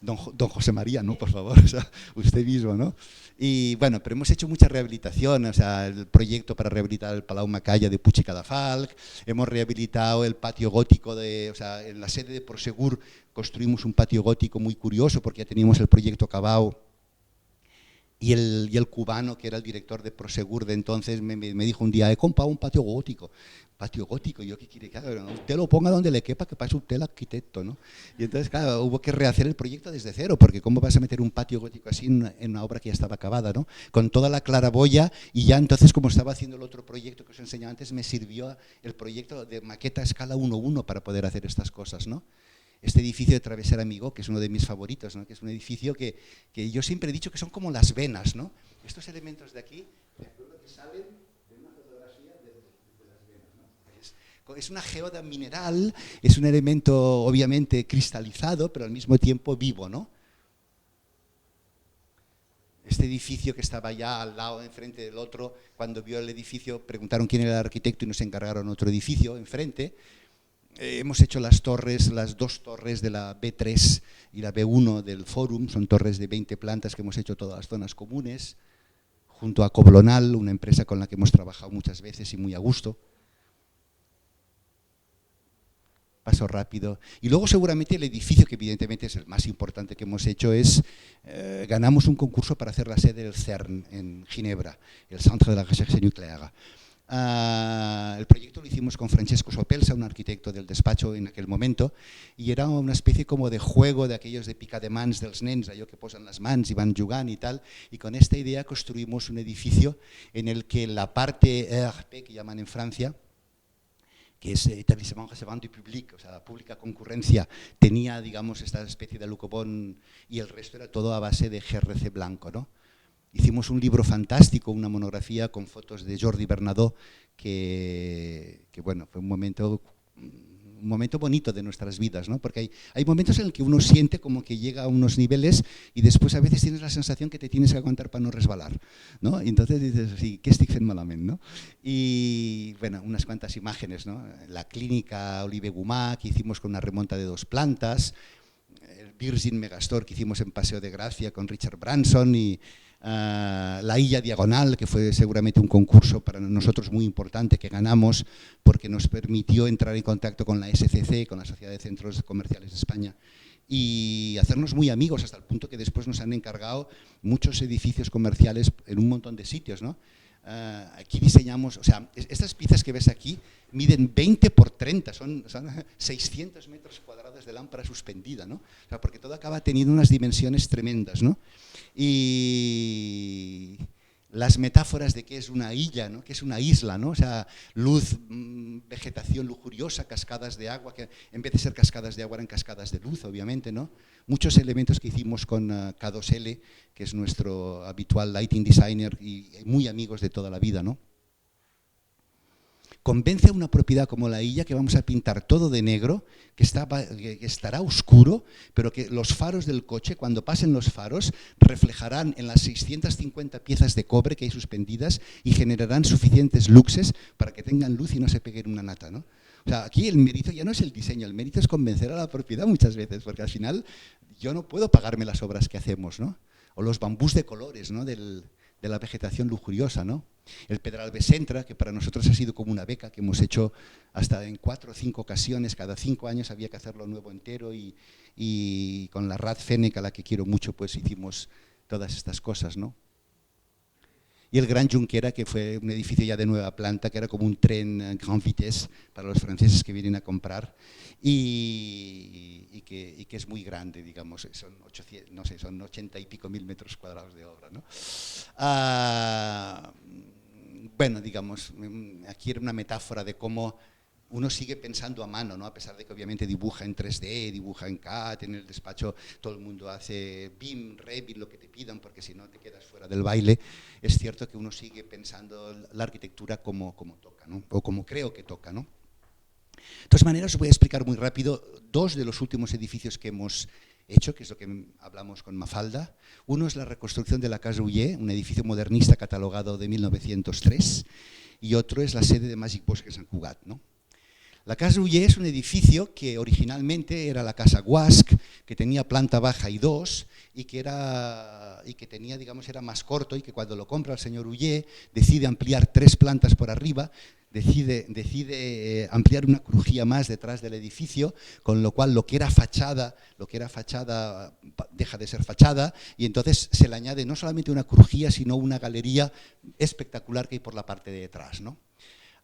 Don José María, no, por favor, o sea, usted mismo, ¿no? Y bueno, pero hemos hecho mucha rehabilitación, o sea, el proyecto para rehabilitar el Palau Macaya de Puig i Cadafalch, hemos rehabilitado el patio gótico o sea, en la sede de Prosegur construimos un patio gótico muy curioso porque ya teníamos el proyecto acabado. Y el cubano, que era el director de Prosegur de entonces, me dijo un día, he comprado un patio gótico. Patio gótico, yo qué quiere que haga, ¿no? Usted lo ponga donde le quepa, que pase usted el arquitecto, ¿no? Y entonces, claro, hubo que rehacer el proyecto desde cero, porque ¿cómo vas a meter un patio gótico así en una obra que ya estaba acabada, ¿no? Con toda la claraboya, y ya entonces, como estaba haciendo el otro proyecto que os enseñaba antes, me sirvió el proyecto de maqueta a escala 1:1 para poder hacer estas cosas, ¿no? Este edificio de Travesera Amigó, que es uno de mis favoritos, ¿no? Que es un edificio que yo siempre he dicho que son como las venas, ¿no? Estos elementos de aquí, me acuerdo que salen de una fotografía de las venas, ¿no? Es una geoda mineral, es un elemento obviamente cristalizado, pero al mismo tiempo vivo, ¿no? Este edificio que estaba ya al lado, enfrente del otro, cuando vio el edificio, preguntaron quién era el arquitecto y nos encargaron otro edificio enfrente. Hemos hecho las dos torres de la B3 y la B1 del Fórum, son torres de 20 plantas que hemos hecho todas las zonas comunes, junto a Coblonal, una empresa con la que hemos trabajado muchas veces y muy a gusto. Paso rápido. Y luego seguramente el edificio, que evidentemente es el más importante que hemos hecho, es, ganamos un concurso para hacer la sede del CERN en Ginebra, el Centre de la Recherche Nucléaire. El proyecto lo hicimos con Francesco Sopelsa, un arquitecto del despacho en aquel momento, y era una especie como de juego de aquellos de pica de mans dels nens, allò que posen les mans i van jugant i tal, y con esta idea construimos un edificio en el que la parte ERP, que llaman en Francia, que es Établissement Recevant du Public, o sea, la pública concurrencia, tenía, digamos, esta especie de lucobón, y el resto era todo a base de GRC blanco, ¿no? Hicimos un libro fantástico, una monografía con fotos de Jordi Bernadó, que bueno, fue un momento bonito de nuestras vidas, ¿no? Porque hay momentos en el que uno siente como que llega a unos niveles y después a veces tienes la sensación que te tienes que aguantar para no resbalar, ¿no? Y entonces dices, sí, ¿qué estic fent malament, no? Y bueno, unas cuantas imágenes, ¿no? La clínica Olive Gumá, que hicimos con una remonta de 2 plantas, el Virgin Megastore que hicimos en Paseo de Gracia con Richard Branson, y la Illa Diagonal, que fue seguramente un concurso para nosotros muy importante, que ganamos porque nos permitió entrar en contacto con la SCC, con la Sociedad de Centros Comerciales de España, y hacernos muy amigos, hasta el punto que después nos han encargado muchos edificios comerciales en un montón de sitios, ¿no? Aquí diseñamos, o sea, estas piezas que ves aquí miden 20 por 30, son 600 metros cuadrados de lámpara suspendida, ¿no? O sea, porque todo acaba teniendo unas dimensiones tremendas, ¿no? Y las metáforas de qué es una illa, ¿no? Que es una isla, ¿no? O sea, luz, vegetación lujuriosa, cascadas de agua, que en vez de ser cascadas de agua eran cascadas de luz, obviamente, ¿no? Muchos elementos que hicimos con K2L, que es nuestro habitual lighting designer y muy amigos de toda la vida, ¿no? Convence a una propiedad como la Illa que vamos a pintar todo de negro, que estará oscuro, pero que los faros del coche, cuando pasen los faros, reflejarán en las 650 piezas de cobre que hay suspendidas y generarán suficientes luxes para que tengan luz y no se peguen una nata, ¿no? O sea, aquí el mérito ya no es el diseño, el mérito es convencer a la propiedad muchas veces, porque al final yo no puedo pagarme las obras que hacemos, ¿no? O los bambús de colores, ¿no? De la vegetación lujuriosa, ¿no? El Pedralbes Centra, que para nosotros ha sido como una beca que hemos hecho hasta en 4 o 5 ocasiones, cada 5 años había que hacerlo nuevo entero, y con la Rad Fenec, a la que quiero mucho, pues hicimos todas estas cosas, ¿no? y el Gran Junquera, que fue un edificio ya de nueva planta, que era como un tren Grand Vitesse para los franceses que vienen a comprar, y que es muy grande, digamos, son 800, no sé, son 80 y pico mil metros cuadrados de obra, ¿no? Bueno, digamos, aquí era una metáfora de cómo uno sigue pensando a mano, ¿no? A pesar de que obviamente dibuja en 3D, dibuja en CAD, en el despacho todo el mundo hace BIM, Revit, lo que te pidan, porque si no te quedas fuera del baile. Es cierto que uno sigue pensando la arquitectura como toca, ¿no? O como creo que toca, ¿no? De todas maneras, os voy a explicar muy rápido dos de los últimos edificios que hemos hecho, que es lo que hablamos con Mafalda. Uno es la reconstrucción de la Casa Uller, un edificio modernista catalogado de 1903, y otro es la sede de Magic Bosque Sant Cugat, ¿no? La Casa Uller es un edificio que originalmente era la Casa Guasc, que tenía planta baja y dos, y que tenía, digamos, era más corto, y que cuando lo compra el señor Uller decide ampliar 3 plantas por arriba, decide ampliar una crujía más detrás del edificio, con lo cual lo que era fachada deja de ser fachada, y entonces se le añade no solamente una crujía, sino una galería espectacular que hay por la parte de detrás, ¿no?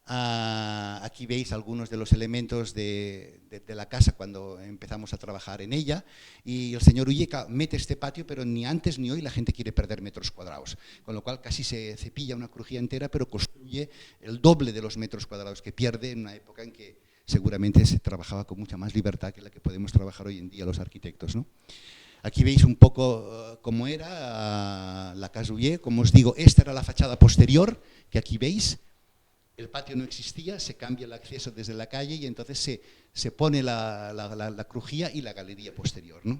Aquí veis algunos de los elementos de la casa cuando empezamos a trabajar en ella, y el señor Ulleca mete este patio, pero ni antes ni hoy la gente quiere perder metros cuadrados, con lo cual casi se cepilla una crujía entera, pero construye el doble de los metros cuadrados que pierde en una época en que seguramente se trabajaba con mucha más libertad que la que podemos trabajar hoy en día los arquitectos, ¿no? Aquí veis un poco cómo era la Casa Uller. Como os digo, esta era la fachada posterior, que aquí veis. El patio no existía, se cambia el acceso desde la calle y entonces se pone la crujía y la galería posterior, ¿no?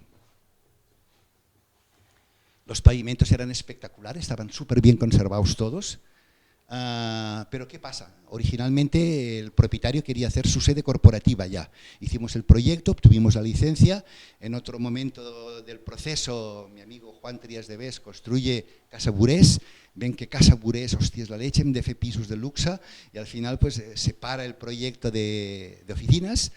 Los pavimentos eran espectaculares, estaban súper bien conservados todos. Pero ¿qué pasa? Originalmente el propietario quería hacer su sede corporativa ya. Hicimos el proyecto, obtuvimos la licencia. En otro momento del proceso, mi amigo Juan Trías de Bes construye Casa Burés. Ven que Casa Burés, hostia, es la leche, hem de fer pisos de luxe, y al final pues se para el proyecto de oficinas,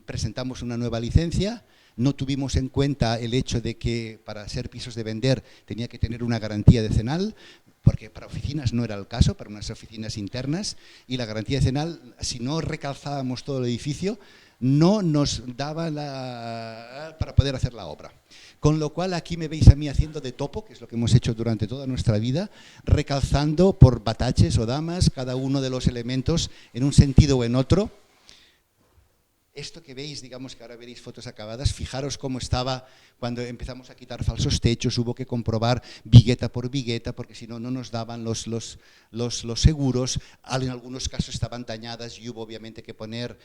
presentamos una nueva licencia. No tuvimos en cuenta el hecho de que para ser pisos de vender tenía que tener una garantía decenal, porque para oficinas no era el caso, para unas oficinas internas, y la garantía decenal, si no recalzábamos todo el edificio, no nos daba para poder hacer la obra. Con lo cual aquí me veis a mí haciendo de topo, que es lo que hemos hecho durante toda nuestra vida, recalzando por bataches o damas cada uno de los elementos en un sentido o en otro. Esto que veis, digamos que ahora veréis fotos acabadas, fijaros cómo estaba cuando empezamos a quitar falsos techos, hubo que comprobar vigueta por vigueta, porque si no, no nos daban los seguros. En algunos casos estaban dañadas y hubo obviamente que poner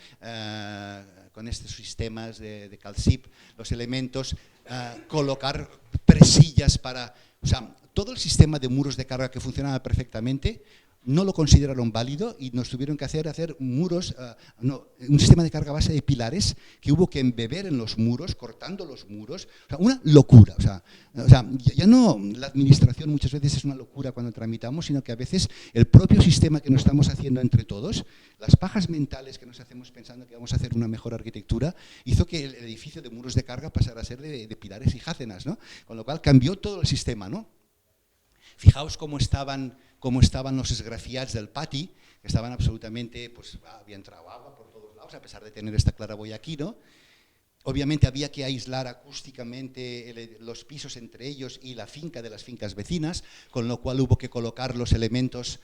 con estos sistemas de calcip los elementos, colocar presillas para... O sea, todo el sistema de muros de carga que funcionaba perfectamente no lo consideraron válido y nos tuvieron que hacer muros, un sistema de carga a base de pilares que hubo que embeber en los muros, cortando los muros. O sea, una locura. O sea, ya no la administración muchas veces es una locura cuando tramitamos, sino que a veces el propio sistema que nos estamos haciendo entre todos, las pajas mentales que nos hacemos pensando que vamos a hacer una mejor arquitectura, hizo que el edificio de muros de carga pasara a ser de pilares y jácenas, ¿no? Con lo cual cambió todo el sistema, ¿no? Fijaos cómo estaban los esgrafiats del pati, que estaban absolutamente, pues había entrado agua por todos lados, a pesar de tener esta claraboya aquí, ¿no? Obviamente había que aislar acústicamente los pisos entre ellos y la finca de las fincas vecinas, con lo cual hubo que colocar los elementos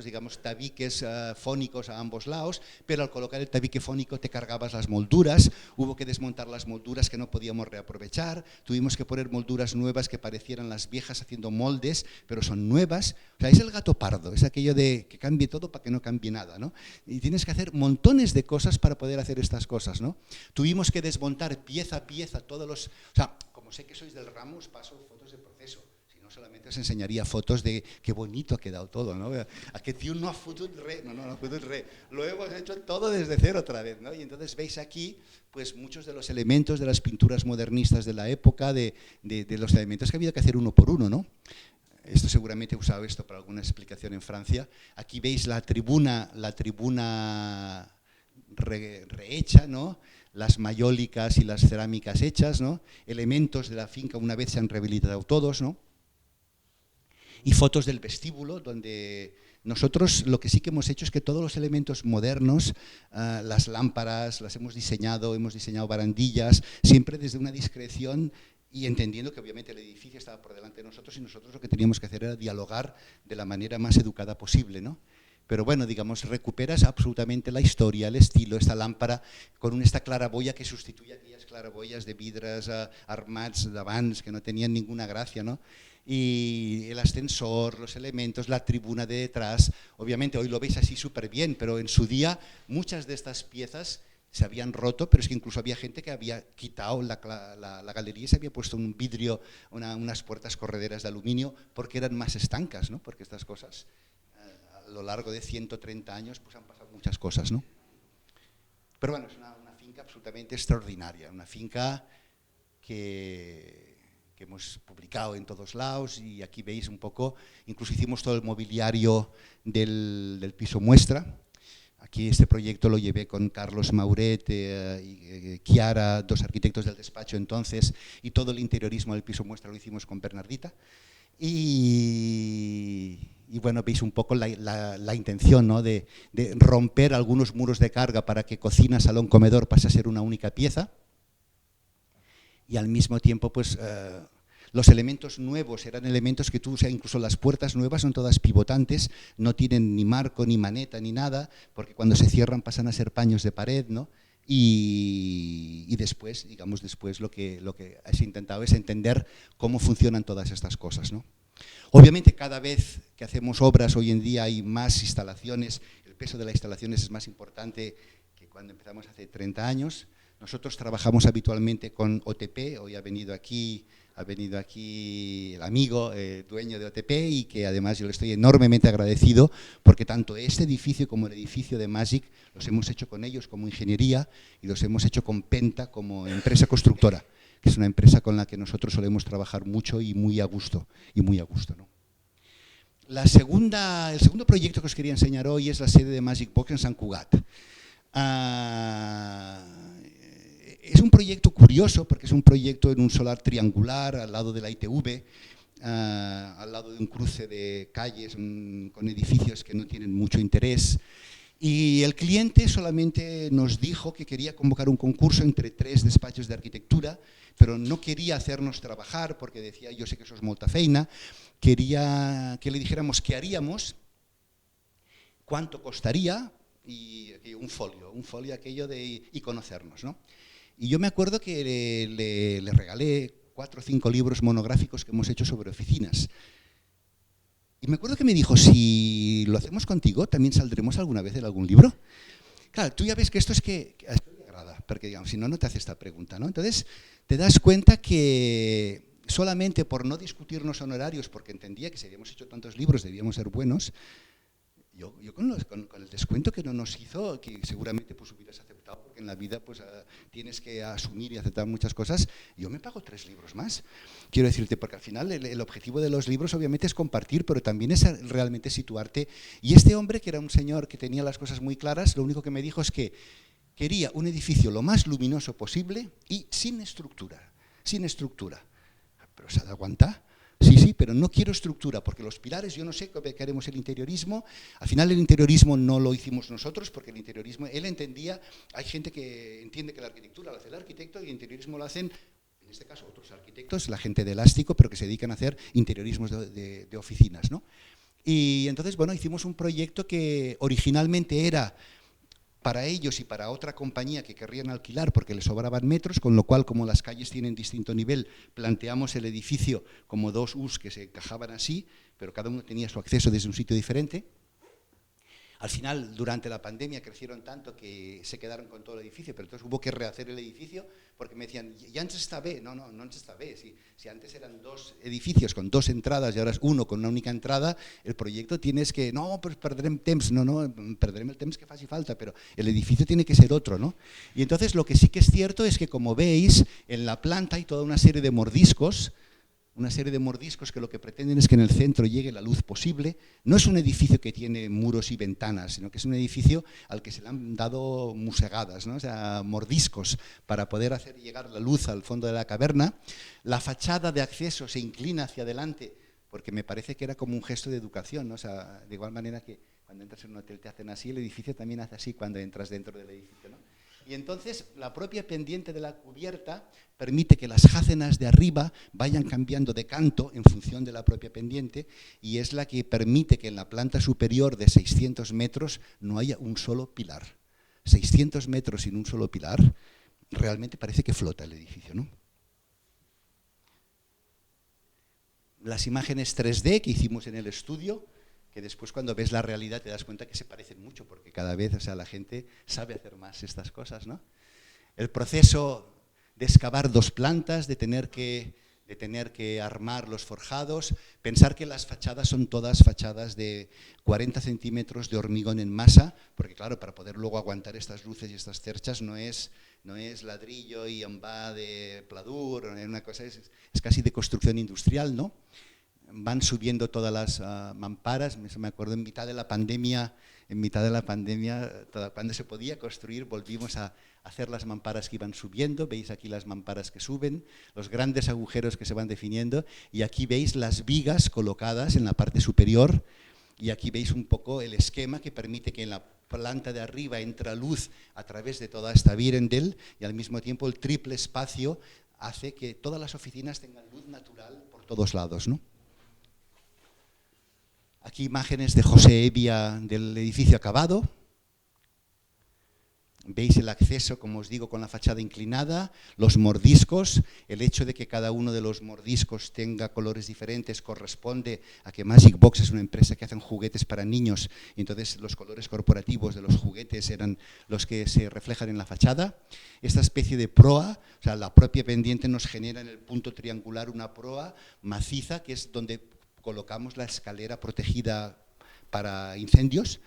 digamos, tabiques fónicos a ambos lados, pero al colocar el tabique fónico te cargabas las molduras, hubo que desmontar las molduras que no podíamos reaprovechar, tuvimos que poner molduras nuevas que parecieran las viejas haciendo moldes, pero son nuevas. O sea, es el gato pardo, es aquello de que cambie todo para que no cambie nada, ¿no? Y tienes que hacer montones de cosas para poder hacer estas cosas, ¿no? Tuvimos que desmontar pieza a pieza todos los... O sea, como sé que sois del ramo, os paso fotos de proceso. Si no, solamente os enseñaría fotos de qué bonito ha quedado todo, ¿no? Aquest tio no ha fotut res, no ha fotut res. Lo hemos hecho todo desde cero otra vez, ¿no? Y entonces veis aquí pues muchos de los elementos de las pinturas modernistas de la época, de los elementos que ha habido que hacer uno por uno, ¿no? Esto seguramente he usado esto para alguna explicación en Francia. Aquí veis la tribuna rehecha, ¿no? Las mayólicas y las cerámicas hechas, ¿no? Elementos de la finca una vez se han rehabilitado todos, ¿no? y fotos del vestíbulo, donde nosotros lo que sí que hemos hecho es que todos los elementos modernos, las lámparas, las hemos diseñado barandillas, siempre desde una discreción y entendiendo que obviamente el edificio estaba por delante de nosotros y nosotros lo que teníamos que hacer era dialogar de la manera más educada posible, ¿no? Pero bueno, digamos, recuperas absolutamente la historia, el estilo, esta lámpara con esta claraboya que sustituye aquellas claraboyas de vidres armats d'abans que no tenían ninguna gracia, ¿no? Y el ascensor, los elementos, la tribuna de detrás, obviamente hoy lo veis así súper bien, pero en su día muchas de estas piezas se habían roto, pero es que incluso había gente que había quitado la galería y se había puesto un vidrio, unas puertas correderas de aluminio porque eran más estancas, ¿no? Porque estas cosas a lo largo de 130 años pues han pasado muchas cosas, ¿no? Pero bueno, es una finca absolutamente extraordinaria, una finca que hemos publicado en todos lados y aquí veis un poco, incluso hicimos todo el mobiliario del piso muestra. Aquí este proyecto lo llevé con Carlos Mauret y Chiara, dos arquitectos del despacho entonces, y todo el interiorismo del piso muestra lo hicimos con Bernardita. Y bueno, veis un poco la intención, ¿no? de romper algunos muros de carga para que cocina, salón, comedor pase a ser una única pieza. Y al mismo tiempo, pues, los elementos nuevos eran elementos que tú, o sea, incluso las puertas nuevas son todas pivotantes, no tienen ni marco, ni maneta, ni nada, porque cuando se cierran pasan a ser paños de pared, ¿no? Y después, digamos, lo que has intentado es entender cómo funcionan todas estas cosas, ¿no? Obviamente, cada vez que hacemos obras hoy en día hay más instalaciones, el peso de las instalaciones es más importante que cuando empezamos hace 30 años. Nosotros trabajamos habitualmente con OTP, hoy ha venido aquí el amigo, dueño de OTP, y que además yo le estoy enormemente agradecido porque tanto este edificio como el edificio de Magic los hemos hecho con ellos como ingeniería y los hemos hecho con Penta como empresa constructora, que es una empresa con la que nosotros solemos trabajar mucho y muy a gusto, ¿no? El segundo proyecto que os quería enseñar hoy es la sede de Magic Box en Sant Cugat. Es un proyecto curioso porque es un proyecto en un solar triangular al lado de la ITV, al lado de un cruce de calles con edificios que no tienen mucho interés. Y el cliente solamente nos dijo que quería convocar un concurso entre 3 despachos de arquitectura, pero no quería hacernos trabajar porque decía, yo sé que eso es molta feina, quería que le dijéramos qué haríamos, cuánto costaría y un folio aquello y conocernos, ¿no? Y yo me acuerdo que le regalé 4 o 5 libros monográficos que hemos hecho sobre oficinas. Y me acuerdo que me dijo, si lo hacemos contigo, ¿también saldremos alguna vez en algún libro? Claro, tú ya ves que esto es que a esto le agrada, porque digamos, si no, no te hace esta pregunta, ¿no? Entonces, te das cuenta que solamente por no discutirnos honorarios, porque entendía que si habíamos hecho tantos libros debíamos ser buenos, yo con el descuento que no nos hizo, que seguramente pues hubieras aceptado, porque en la vida pues tienes que asumir y aceptar muchas cosas, yo me pago 3 libros más. Quiero decirte, porque al final el objetivo de los libros obviamente es compartir, pero también es realmente situarte. Y este hombre, que era un señor que tenía las cosas muy claras, lo único que me dijo es que quería un edificio lo más luminoso posible y sin estructura. Pero se ha de aguantar. Sí, pero no quiero estructura, porque los pilares, yo no sé qué haremos el interiorismo. Al final el interiorismo no lo hicimos nosotros, porque el interiorismo, él entendía, hay gente que entiende que la arquitectura lo hace el arquitecto y el interiorismo lo hacen, en este caso, otros arquitectos, la gente de Elástico, pero que se dedican a hacer interiorismos de oficinas, ¿no? Y entonces, bueno, hicimos un proyecto que originalmente era para ellos y para otra compañía que querrían alquilar porque les sobraban metros, con lo cual, como las calles tienen distinto nivel, planteamos el edificio como 2 U's que se encajaban así, pero cada uno tenía su acceso desde un sitio diferente. Al final, durante la pandemia, crecieron tanto que se quedaron con todo el edificio, pero entonces hubo que rehacer el edificio porque me decían, ya antes está bé. No antes está bé. Si antes eran 2 edificios con 2 entradas y ahora es 1 con una única entrada, el proyecto tienes que, no, pues perdrem temps, perdrem el temps que faci falta, pero el edificio tiene que ser otro, ¿no? Y entonces lo que sí que es cierto es que, como veis, en la planta hay toda una serie de mordiscos que lo que pretenden es que en el centro llegue la luz posible. No es un edificio que tiene muros y ventanas, sino que es un edificio al que se le han dado musegadas, ¿no? O sea, mordiscos para poder hacer llegar la luz al fondo de la caverna. La fachada de acceso se inclina hacia adelante porque me parece que era como un gesto de educación, ¿no? O sea, de igual manera que cuando entras en un hotel te hacen así, el edificio también hace así cuando entras dentro del edificio, ¿no? Y entonces la propia pendiente de la cubierta permite que las jácenas de arriba vayan cambiando de canto en función de la propia pendiente, y es la que permite que en la planta superior de 600 metros no haya un solo pilar. 600 metros sin un solo pilar, realmente parece que flota el edificio, ¿no? Las imágenes 3D que hicimos en el estudio, que después cuando ves la realidad te das cuenta que se parecen mucho, porque cada vez, o sea, la gente sabe hacer más estas cosas, ¿no? El proceso de excavar 2 plantas, de tener que armar los forjados, pensar que las fachadas son todas fachadas de 40 centímetros de hormigón en masa, porque claro, para poder luego aguantar estas luces y estas cerchas no es ladrillo y amba de pladur, una cosa es casi de construcción industrial, ¿no? Van subiendo todas las mamparas. Me acuerdo en mitad de la pandemia, cuando se podía construir, volvimos a hacer las mamparas que iban subiendo. Veis aquí las mamparas que suben, los grandes agujeros que se van definiendo, y aquí veis las vigas colocadas en la parte superior, y aquí veis un poco el esquema que permite que en la planta de arriba entra luz a través de toda esta virendel, y al mismo tiempo el triple espacio hace que todas las oficinas tengan luz natural por todos lados, ¿no? Aquí imágenes de José Evia del edificio acabado. Veis el acceso, como os digo, con la fachada inclinada, los mordiscos. El hecho de que cada uno de los mordiscos tenga colores diferentes corresponde a que Magic Box es una empresa que hacen juguetes para niños, y entonces los colores corporativos de los juguetes eran los que se reflejan en la fachada. Esta especie de proa, o sea, la propia pendiente nos genera en el punto triangular una proa maciza, que es donde colocamos la escalera protegida para incendios.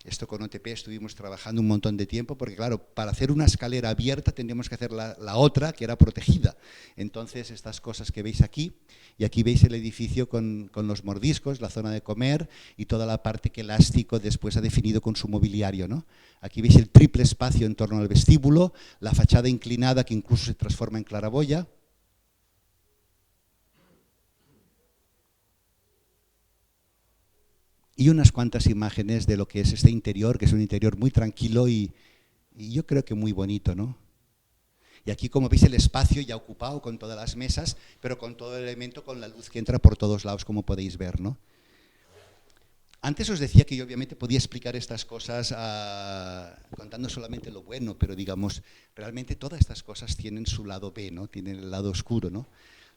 Esto con OTP estuvimos trabajando un montón de tiempo, porque claro, para hacer una escalera abierta tendríamos que hacer la otra, que era protegida. Entonces, estas cosas que veis aquí, y aquí veis el edificio con los mordiscos, la zona de comer y toda la parte que Elástico después ha definido con su mobiliario, ¿no? Aquí veis el triple espacio en torno al vestíbulo, la fachada inclinada que incluso se transforma en claraboya. Y unas cuantas imágenes de lo que es este interior, que es un interior muy tranquilo y yo creo que muy bonito, ¿no? Y aquí, como veis, el espacio ya ocupado con todas las mesas, pero con todo el elemento, con la luz que entra por todos lados, como podéis ver, ¿no? Antes os decía que yo obviamente podía explicar estas cosas contando solamente lo bueno, pero digamos, realmente todas estas cosas tienen su lado B, ¿no? Tienen el lado oscuro, ¿no?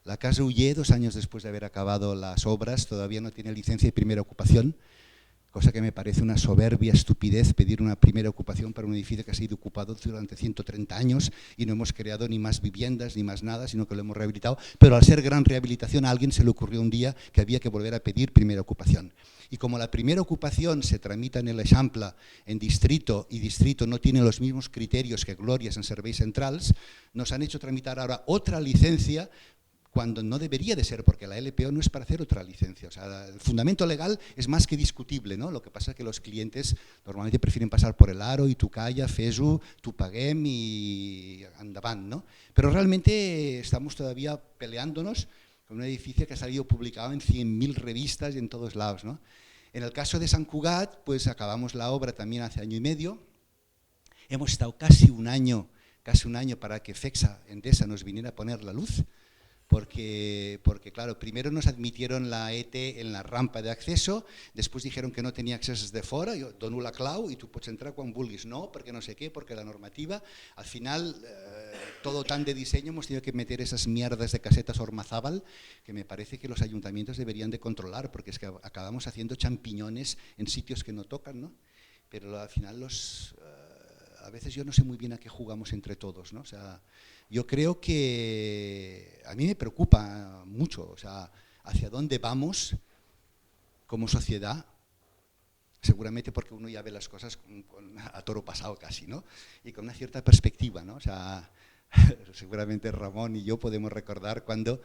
La Casa Uller, 2 años después de haber acabado las obras, todavía no tiene licencia de primera ocupación, cosa que me parece una soberbia estupidez pedir una primera ocupación para un edificio que ha sido ocupado durante 130 años y no hemos creado ni más viviendas ni más nada, sino que lo hemos rehabilitado. Pero al ser gran rehabilitación, a alguien se le ocurrió un día que había que volver a pedir primera ocupación. Y como la primera ocupación se tramita en el Eixample, en distrito, y distrito no tiene los mismos criterios que Glòries en serveis centrals, nos han hecho tramitar ahora otra licencia cuando no debería de ser, porque la LPO no es para hacer otra licencia. O sea, el fundamento legal es más que discutible, ¿no? Lo que pasa es que los clientes normalmente prefieren pasar por el aro y tu calla, fes-ho, tu paguem y endavant, ¿no? Pero realmente estamos todavía peleándonos con un edificio que ha salido publicado en 100.000 revistas y en todos lados, ¿no? En el caso de Sant Cugat, pues acabamos la obra también hace año y medio. Hemos estado casi un año para que FECSA, Endesa, nos viniera a poner la luz. Porque claro, primero nos admitieron la ET en la rampa de acceso, después dijeron que no tenía accesos de fora, jo dono la clau i tu pots entrar quan vulguis. No, perquè no sé qué, porque la normativa. Al final, todo tan de diseño, hemos tenido que meter esas mierdas de casetas Ormazábal, que me parece que los ayuntamientos deberían de controlar, porque es que acabamos haciendo champiñones en sitios que no tocan, ¿no? Pero al final a veces yo no sé muy bien a qué jugamos entre todos, ¿no? O sea, yo creo que a mí me preocupa mucho, o sea, hacia dónde vamos como sociedad, seguramente porque uno ya ve las cosas a toro pasado casi, ¿no? Y con una cierta perspectiva, ¿no? O sea, seguramente Ramón y yo podemos recordar cuando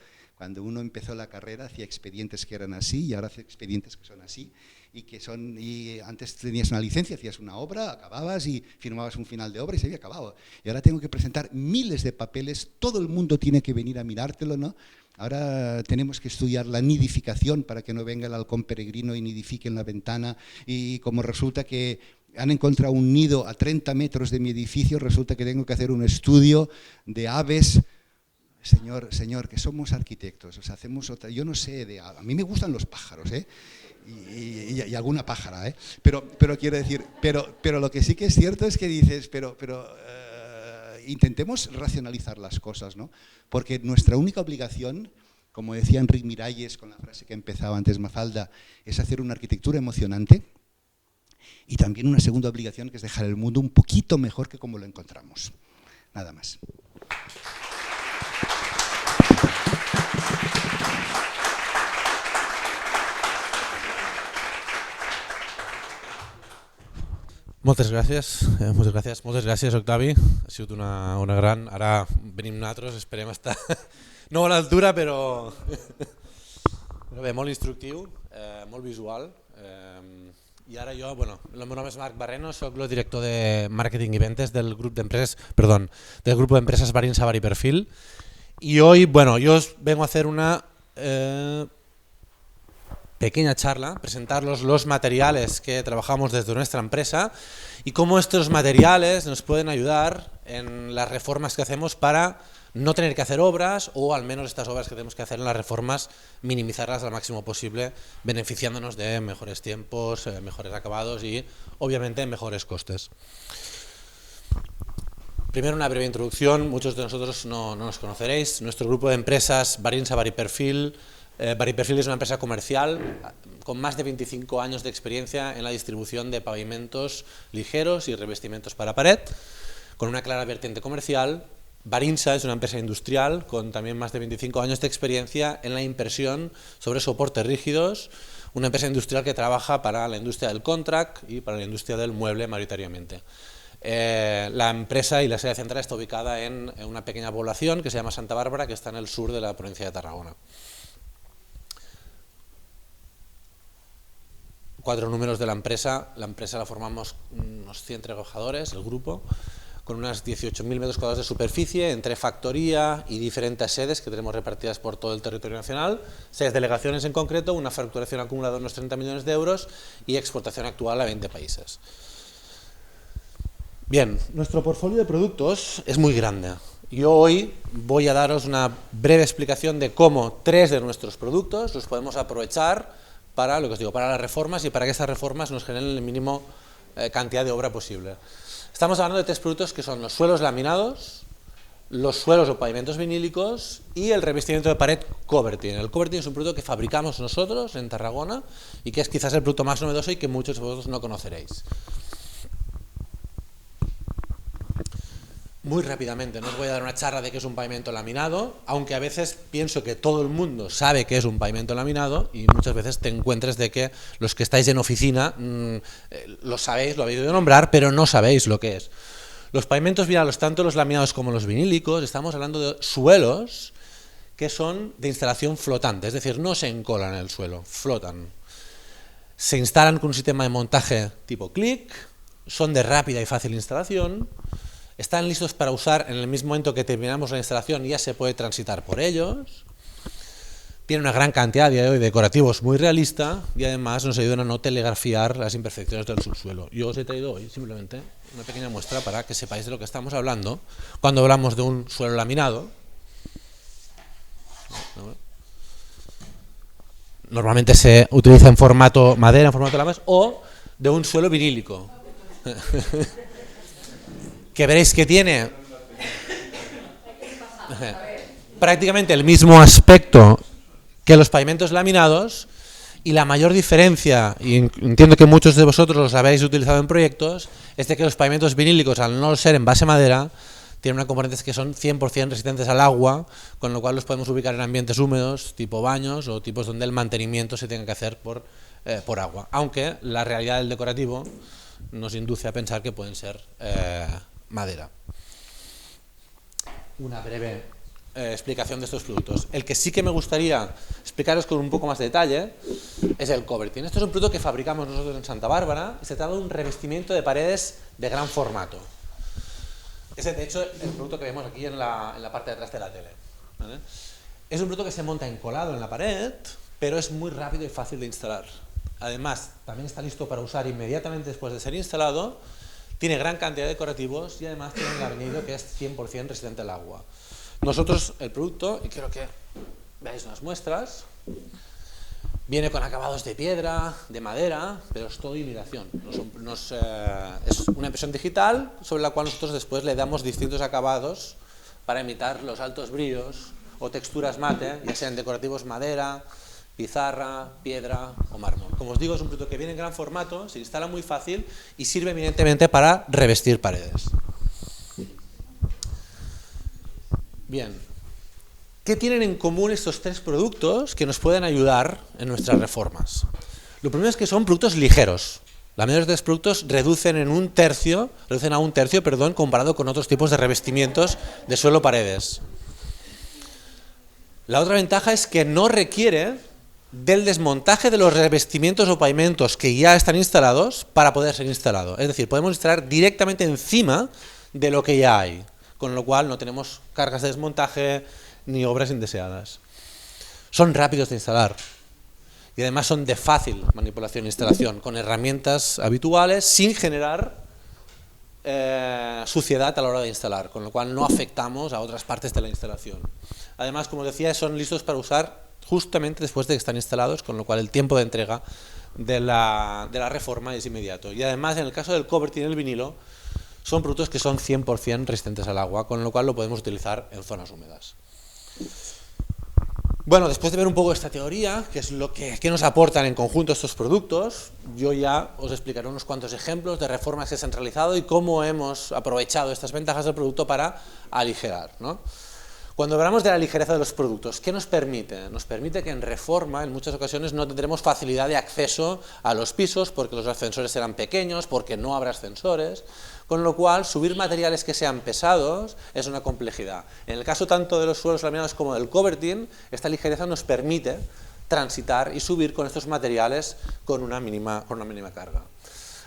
uno empezó la carrera hacía expedientes que eran así y ahora hace expedientes que son así y antes tenías una licencia, hacías una obra, acababas y firmabas un final de obra y se había acabado. Y ahora tengo que presentar miles de papeles, todo el mundo tiene que venir a mirártelo, ¿no? Ahora tenemos que estudiar la nidificación para que no venga el halcón peregrino y nidifique en la ventana, y como resulta que han encontrado un nido a 30 metros de mi edificio, resulta que tengo que hacer un estudio de aves. Señor, que somos arquitectos, o sea, hacemos otra, yo no sé, a mí me gustan los pájaros, y alguna pájara, pero quiero decir, pero lo que sí que es cierto es que dices, intentemos racionalizar las cosas, ¿no? Porque nuestra única obligación, como decía Enric Miralles con la frase que empezaba antes Mafalda, es hacer una arquitectura emocionante, y también una segunda obligación, que es dejar el mundo un poquito mejor que como lo encontramos. Nada más. Moltes gràcies, Octavi. Ha sigut una gran... Ara venim nosaltres, esperem estar no a l'altura, però bé, molt instructiu, molt visual. I ara jo, el meu nom és Marc Barreno, soc el director de màrqueting i ventes del grup d'empreses, Barín, Savary y Perfil. Y hoy, yo os vengo a hacer una pequeña charla, presentarlos los materiales que trabajamos desde nuestra empresa y cómo estos materiales nos pueden ayudar en las reformas que hacemos para no tener que hacer obras, o al menos estas obras que tenemos que hacer en las reformas, minimizarlas al máximo posible, beneficiándonos de mejores tiempos, mejores acabados y obviamente mejores costes. Primero una breve introducción, muchos de nosotros no nos conoceréis. Nuestro grupo de empresas Barín, Savary y Perfil. Savary y Perfil es una empresa comercial con más de 25 años de experiencia en la distribución de pavimentos ligeros y revestimientos para pared, con una clara vertiente comercial. Barinsa es una empresa industrial con también más de 25 años de experiencia en la impresión sobre soportes rígidos, una empresa industrial que trabaja para la industria del contract y para la industria del mueble mayoritariamente. La empresa y la sede central está ubicada en una pequeña población que se llama Santa Bárbara, que está en el sur de la provincia de Tarragona. 4 números de la empresa la formamos unos 100 trabajadores, el grupo, con unas 18.000 metros cuadrados de superficie entre factoría y diferentes sedes que tenemos repartidas por todo el territorio nacional, 6 delegaciones en concreto, una facturación acumulada de unos 30 millones de euros y exportación actual a 20 países. Bien, nuestro portfolio de productos es muy grande. Yo hoy voy a daros una breve explicación de cómo 3 de nuestros productos los podemos aprovechar para lo que os digo, para las reformas y para que estas reformas nos generen el mínimo cantidad de obra posible. Estamos hablando de 3 productos que son los suelos laminados, los suelos o pavimentos vinílicos y el revestimiento de pared Covertin. El Covertin es un producto que fabricamos nosotros en Tarragona y que es quizás el producto más novedoso y que muchos de vosotros no conoceréis. Muy rápidamente, no os voy a dar una charla de qué es un pavimento laminado, aunque a veces pienso que todo el mundo sabe qué es un pavimento laminado y muchas veces te encuentres de que los que estáis en oficina lo sabéis, lo habéis oído nombrar, pero no sabéis lo que es. Los pavimentos vinílicos, tanto los laminados como los vinílicos, estamos hablando de suelos que son de instalación flotante, es decir, no se encolan en el suelo, flotan. Se instalan con un sistema de montaje tipo click, son de rápida y fácil instalación. Están listos para usar en el mismo momento que terminamos la instalación, ya se puede transitar por ellos. Tiene una gran cantidad de decorativos muy realista y además nos ayudan a no telegrafiar las imperfecciones del subsuelo. Yo os he traído hoy simplemente una pequeña muestra para que sepáis de lo que estamos hablando cuando hablamos de un suelo laminado. Normalmente se utiliza en formato madera, en formato láminas, o de un suelo vinílico. Que veréis que tiene prácticamente el mismo aspecto que los pavimentos laminados, y la mayor diferencia, y entiendo que muchos de vosotros los habéis utilizado en proyectos, es de que los pavimentos vinílicos, al no ser en base madera, tienen unas componentes que son 100% resistentes al agua, con lo cual los podemos ubicar en ambientes húmedos, tipo baños o tipos donde el mantenimiento se tenga que hacer por agua, aunque la realidad del decorativo nos induce a pensar que pueden ser madera. Una breve explicación de estos productos. El que sí que me gustaría explicaros con un poco más de detalle es el Covertin. Esto es un producto que fabricamos nosotros en Santa Bárbara y se trata de un revestimiento de paredes de gran formato. Es de hecho el producto que vemos aquí en la parte de atrás de la tele, ¿vale? Es un producto que se monta encolado en la pared, pero es muy rápido y fácil de instalar. Además, también está listo para usar inmediatamente después de ser instalado, tiene gran cantidad de decorativos y además tiene un añadido que es 100% resistente al agua. Nosotros, el producto, y quiero que veáis unas muestras, viene con acabados de piedra, de madera, pero es todo imitación. Es una impresión digital sobre la cual nosotros después le damos distintos acabados para imitar los altos brillos o texturas mate, ya sean decorativos madera, pizarra, piedra o mármol. Como os digo, es un producto que viene en gran formato, se instala muy fácil y sirve eminentemente para revestir paredes. Bien, ¿qué tienen en común estos tres productos que nos pueden ayudar en nuestras reformas? Lo primero es que son productos ligeros. La mayoría de estos productos reducen a un tercio, comparado con otros tipos de revestimientos de suelo-paredes. La otra ventaja es que no requiere del desmontaje de los revestimientos o pavimentos que ya están instalados para poder ser instalado. Es decir, podemos instalar directamente encima de lo que ya hay, con lo cual no tenemos cargas de desmontaje ni obras indeseadas. Son rápidos de instalar y además son de fácil manipulación e instalación, con herramientas habituales sin generar suciedad a la hora de instalar, con lo cual no afectamos a otras partes de la instalación. Además, como decía, son listos para usar justamente después de que están instalados, con lo cual el tiempo de entrega de la reforma es inmediato. Y además, en el caso del Covertyn y el vinilo, son productos que son 100% resistentes al agua, con lo cual lo podemos utilizar en zonas húmedas. Bueno, después de ver un poco esta teoría, que es lo que nos aportan en conjunto estos productos, yo ya os explicaré unos cuantos ejemplos de reformas que se han realizado y cómo hemos aprovechado estas ventajas del producto para aligerar, ¿no? Cuando hablamos de la ligereza de los productos, ¿qué nos permite? Nos permite que en reforma, en muchas ocasiones, no tendremos facilidad de acceso a los pisos porque los ascensores serán pequeños, porque no habrá ascensores, con lo cual subir materiales que sean pesados es una complejidad. En el caso tanto de los suelos laminados como del Covertyn, esta ligereza nos permite transitar y subir con estos materiales con una mínima carga.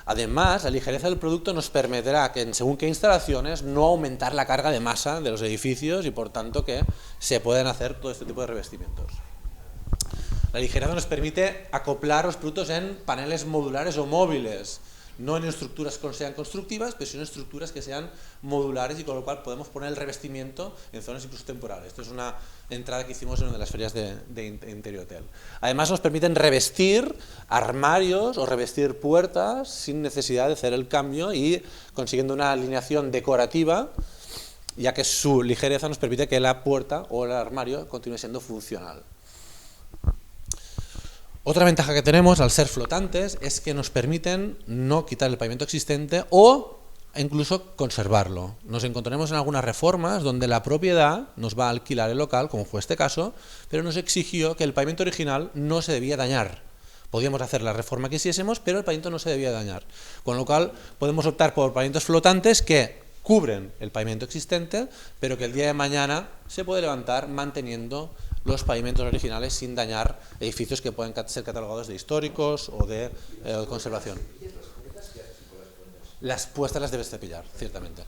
Además, la ligereza del producto nos permitirá que en según qué instalaciones no aumentar la carga de masa de los edificios y por tanto que se pueden hacer todo este tipo de revestimientos. La ligereza nos permite acoplar los productos en paneles modulares o móviles, no en estructuras que sean constructivas, pero sí en estructuras que sean modulares y con lo cual podemos poner el revestimiento en zonas incluso temporales. Esto es una entrada que hicimos en una de las ferias de Interior Hotel. Además nos permiten revestir armarios o revestir puertas sin necesidad de hacer el cambio y consiguiendo una alineación decorativa, ya que su ligereza nos permite que la puerta o el armario continúe siendo funcional. Otra ventaja que tenemos al ser flotantes es que nos permiten no quitar el pavimento existente o incluso conservarlo. Nos encontraremos en algunas reformas donde la propiedad nos va a alquilar el local, como fue este caso, pero nos exigió que el pavimento original no se debía dañar. Podíamos hacer la reforma que quisiésemos, pero el pavimento no se debía dañar. Con lo cual podemos optar por pavimentos flotantes que cubren el pavimento existente, pero que el día de mañana se puede levantar manteniendo los pavimentos originales sin dañar edificios que pueden ser catalogados de históricos o de conservación. Las puestas las debes cepillar, ciertamente.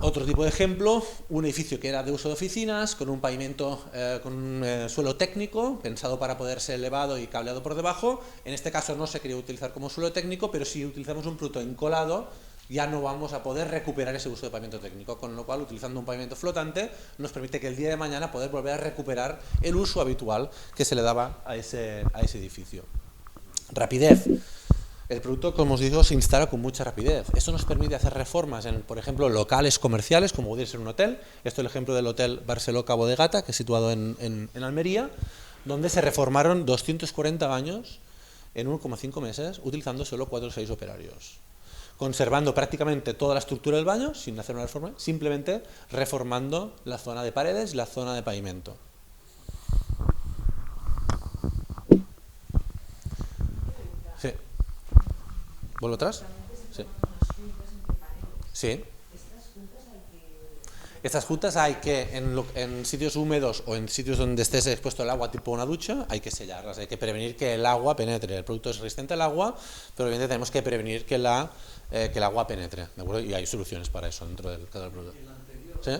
Otro tipo de ejemplo, un edificio que era de uso de oficinas, con un pavimento, con un suelo técnico, pensado para poder ser elevado y cableado por debajo. En este caso no se quería utilizar como suelo técnico, pero si utilizamos un producto encolado, ya no vamos a poder recuperar ese uso de pavimento técnico, con lo cual utilizando un pavimento flotante nos permite que el día de mañana poder volver a recuperar el uso habitual que se le daba a ese edificio. Rapidez. El producto, como os digo, se instala con mucha rapidez. Esto nos permite hacer reformas en, por ejemplo, locales comerciales, como podría ser un hotel. Esto es el ejemplo del Hotel Barceló Cabo de Gata, que es situado en Almería, donde se reformaron 240 baños en 1,5 meses, utilizando solo 4 o 6 operarios. Conservando prácticamente toda la estructura del baño, sin hacer una reforma, simplemente reformando la zona de paredes y la zona de pavimento. Sí. ¿Vuelvo atrás? Sí. Sí. Estas juntas hay que, en sitios húmedos o en sitios donde estés expuesto al agua tipo una ducha, hay que sellarlas, hay que prevenir que el agua penetre. El producto es resistente al agua, pero obviamente tenemos que prevenir que el agua penetre, ¿de acuerdo? Y hay soluciones para eso dentro del cada producto. ¿Sí?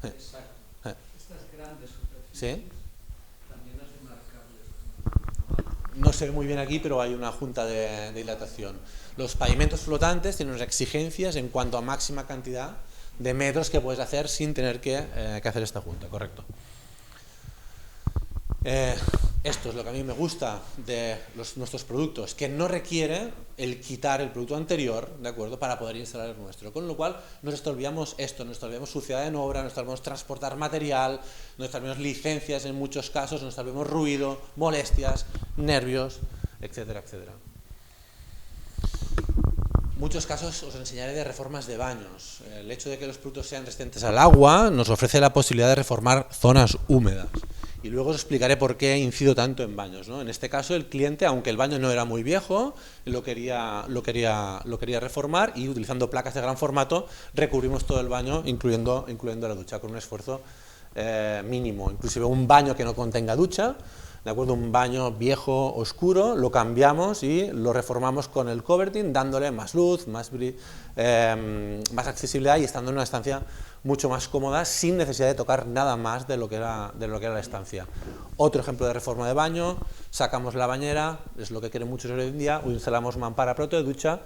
Exacto. Estas grandes superficies ¿Sí? también las demarcables. No se ve muy bien aquí, pero hay una junta de dilatación. Los pavimentos flotantes tienen unas exigencias en cuanto a máxima cantidad de metros que puedes hacer sin tener que hacer esta junta, correcto. Esto es lo que a mí me gusta de nuestros productos, que no requiere el quitar el producto anterior, ¿de acuerdo?, para poder instalar el nuestro. Con lo cual nos extraviamos esto, nos extraviamos suciedad en obra, nos extraviamos transportar material, nos extraviamos licencias en muchos casos, nos extraviamos ruido, molestias, nervios, etcétera, etcétera. Muchos casos os enseñaré de reformas de baños. El hecho de que los productos sean resistentes al agua nos ofrece la posibilidad de reformar zonas húmedas. Y luego os explicaré por qué incido tanto en baños, ¿no? En este caso el cliente, aunque el baño no era muy viejo, lo quería reformar, y utilizando placas de gran formato recubrimos todo el baño, incluyendo la ducha, con un esfuerzo mínimo. Inclusive un baño que no contenga ducha, ¿de acuerdo?, un baño viejo, oscuro, lo cambiamos y lo reformamos con el coverting, dándole más luz, más accesibilidad, y estando en una estancia mucho más cómoda, sin necesidad de tocar nada más de lo que era la estancia. Otro ejemplo de reforma de baño: sacamos la bañera, es lo que quieren muchos hoy en día, instalamos mampara proto de ducha,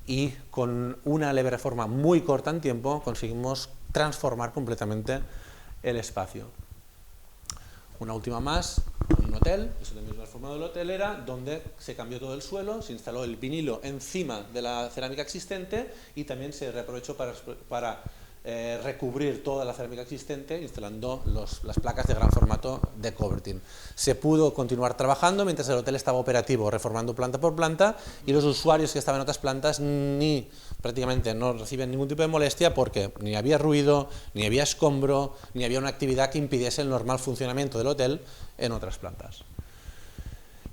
y con una leve reforma muy corta en tiempo conseguimos transformar completamente el espacio. Una última más, un hotel. Eso también es una reforma del hotel, era donde se cambió todo el suelo, se instaló el vinilo encima de la cerámica existente, y también se reaprovechó para recubrir toda la cerámica existente instalando las placas de gran formato de coverting. Se pudo continuar trabajando mientras el hotel estaba operativo, reformando planta por planta, y los usuarios que estaban en otras plantas prácticamente no reciben ningún tipo de molestia, porque ni había ruido, ni había escombro, ni había una actividad que impidiese el normal funcionamiento del hotel en otras plantas.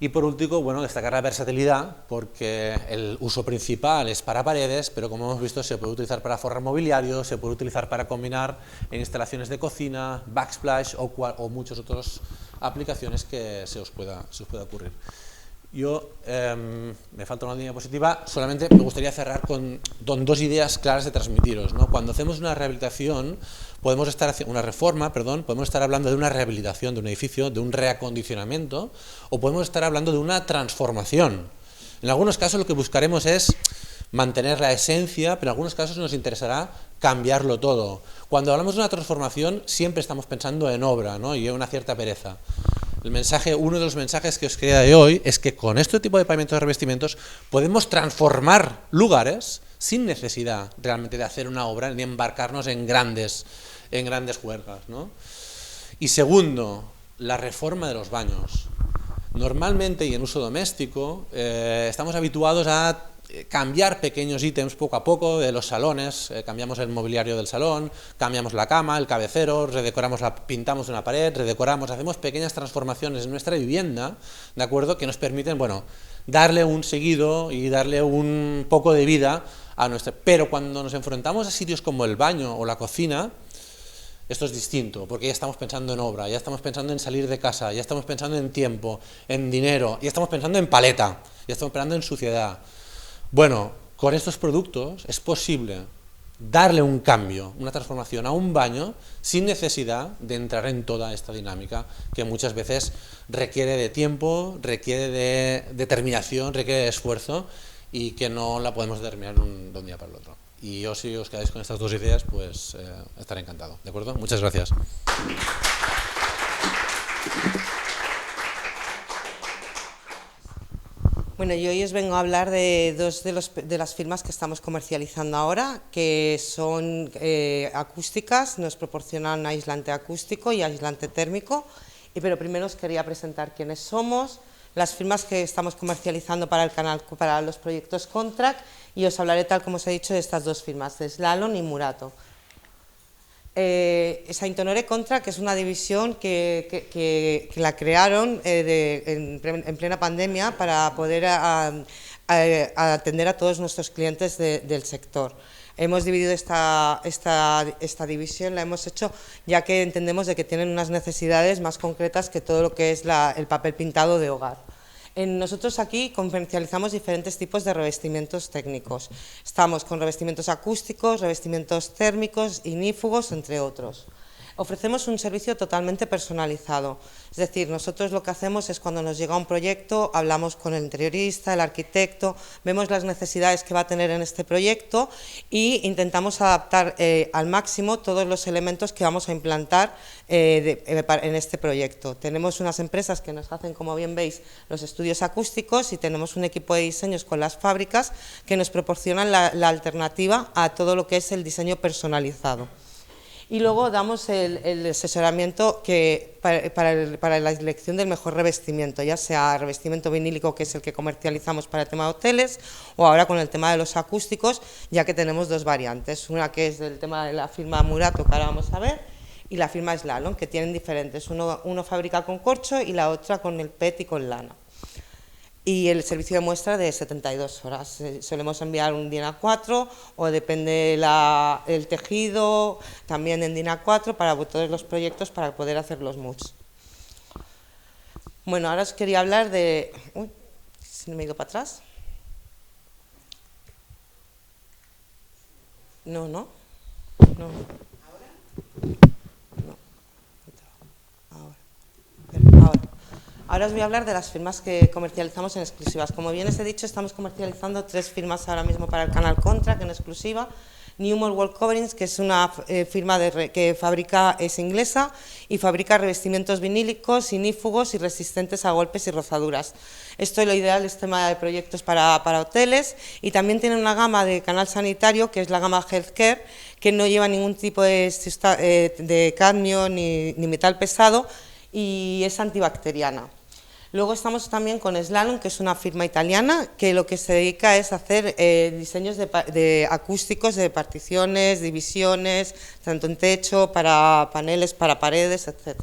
Y por último, bueno, destacar la versatilidad, porque el uso principal es para paredes, pero como hemos visto se puede utilizar para forrar mobiliario, se puede utilizar para combinar en instalaciones de cocina, backsplash o muchas otras aplicaciones que se os pueda ocurrir. Yo, me falta una diapositiva, solamente me gustaría cerrar con dos ideas claras de transmitiros, ¿no? Cuando hacemos una rehabilitación, podemos estar hablando de una rehabilitación de un edificio, de un reacondicionamiento, o podemos estar hablando de una transformación. En algunos casos lo que buscaremos es mantener la esencia, pero en algunos casos nos interesará cambiarlo todo. Cuando hablamos de una transformación siempre estamos pensando en obra, ¿no?, y en una cierta pereza. Uno de los mensajes que os quería de hoy es que con este tipo de pavimentos de revestimientos podemos transformar lugares sin necesidad realmente de hacer una obra ni embarcarnos en grandes juergas, ¿no? Y segundo, la reforma de los baños. Normalmente, y en uso doméstico, estamos habituados a cambiar pequeños ítems poco a poco de los salones. Cambiamos el mobiliario del salón, cambiamos la cama, el cabecero, pintamos una pared, hacemos pequeñas transformaciones en nuestra vivienda, ¿de acuerdo?, que nos permiten, bueno, darle un seguido y darle un poco de vida a nuestra. Pero cuando nos enfrentamos a sitios como el baño o la cocina, esto es distinto, porque ya estamos pensando en obra, ya estamos pensando en salir de casa, ya estamos pensando en tiempo, en dinero, ya estamos pensando en paleta, ya estamos pensando en suciedad. Bueno, con estos productos es posible darle un cambio, una transformación a un baño sin necesidad de entrar en toda esta dinámica que muchas veces requiere de tiempo, requiere de determinación, requiere de esfuerzo, y que no la podemos determinar de un día para el otro. Y yo, si os quedáis con estas dos ideas, pues estaré encantado. ¿De acuerdo? Muchas gracias. Bueno, yo hoy os vengo a hablar de dos de las firmas que estamos comercializando ahora, que son acústicas, nos proporcionan aislante acústico y aislante térmico, pero primero os quería presentar quiénes somos, las firmas que estamos comercializando para el canal, para los proyectos Contract, y os hablaré, tal como os he dicho, de estas dos firmas, de Slalom y Murato. Saint-Honoré Contract es una división que la crearon en plena pandemia para poder atender a todos nuestros clientes del sector. Hemos dividido esta división, la hemos hecho ya que entendemos de que tienen unas necesidades más concretas que todo lo que es el papel pintado de hogar. Nosotros aquí comercializamos diferentes tipos de revestimientos técnicos. Estamos con revestimientos acústicos, revestimientos térmicos, ignífugos, entre otros. Ofrecemos un servicio totalmente personalizado, es decir, nosotros lo que hacemos es cuando nos llega un proyecto, hablamos con el interiorista, el arquitecto, vemos las necesidades que va a tener en este proyecto e intentamos adaptar al máximo todos los elementos que vamos a implantar en este proyecto. Tenemos unas empresas que nos hacen, como bien veis, los estudios acústicos y tenemos un equipo de diseños con las fábricas que nos proporcionan la alternativa a todo lo que es el diseño personalizado. Y luego damos el asesoramiento para la elección del mejor revestimiento, ya sea revestimiento vinílico, que es el que comercializamos para el tema de hoteles, o ahora con el tema de los acústicos, ya que tenemos dos variantes, una que es del tema de la firma Murato, que ahora vamos a ver, y la firma Slalom, que tienen diferentes, uno fabrica con corcho y la otra con el PET y con lana. Y el servicio de muestra de 72 horas. Solemos enviar un DIN A4 o depende el tejido, también en DIN A4 para todos los proyectos para poder hacer los moods. Bueno, ahora os quería hablar de... Uy, si no me he ido para atrás. No. Ahora os voy a hablar de las firmas que comercializamos en exclusivas. Como bien os he dicho, estamos comercializando 3 firmas ahora mismo para el canal Contract en exclusiva. Newmont Wall Coverings, que es una firma que es inglesa y fabrica revestimientos vinílicos, ignífugos y resistentes a golpes y rozaduras. Esto es lo ideal, es tema de proyectos para hoteles, y también tiene una gama de canal sanitario, que es la gama Healthcare, que no lleva ningún tipo de cadmio ni metal pesado y es antibacteriana. Luego estamos también con Slalom, que es una firma italiana, que lo que se dedica es a hacer diseños de acústicos, de particiones, divisiones, tanto en techo, para paneles, para paredes, etc.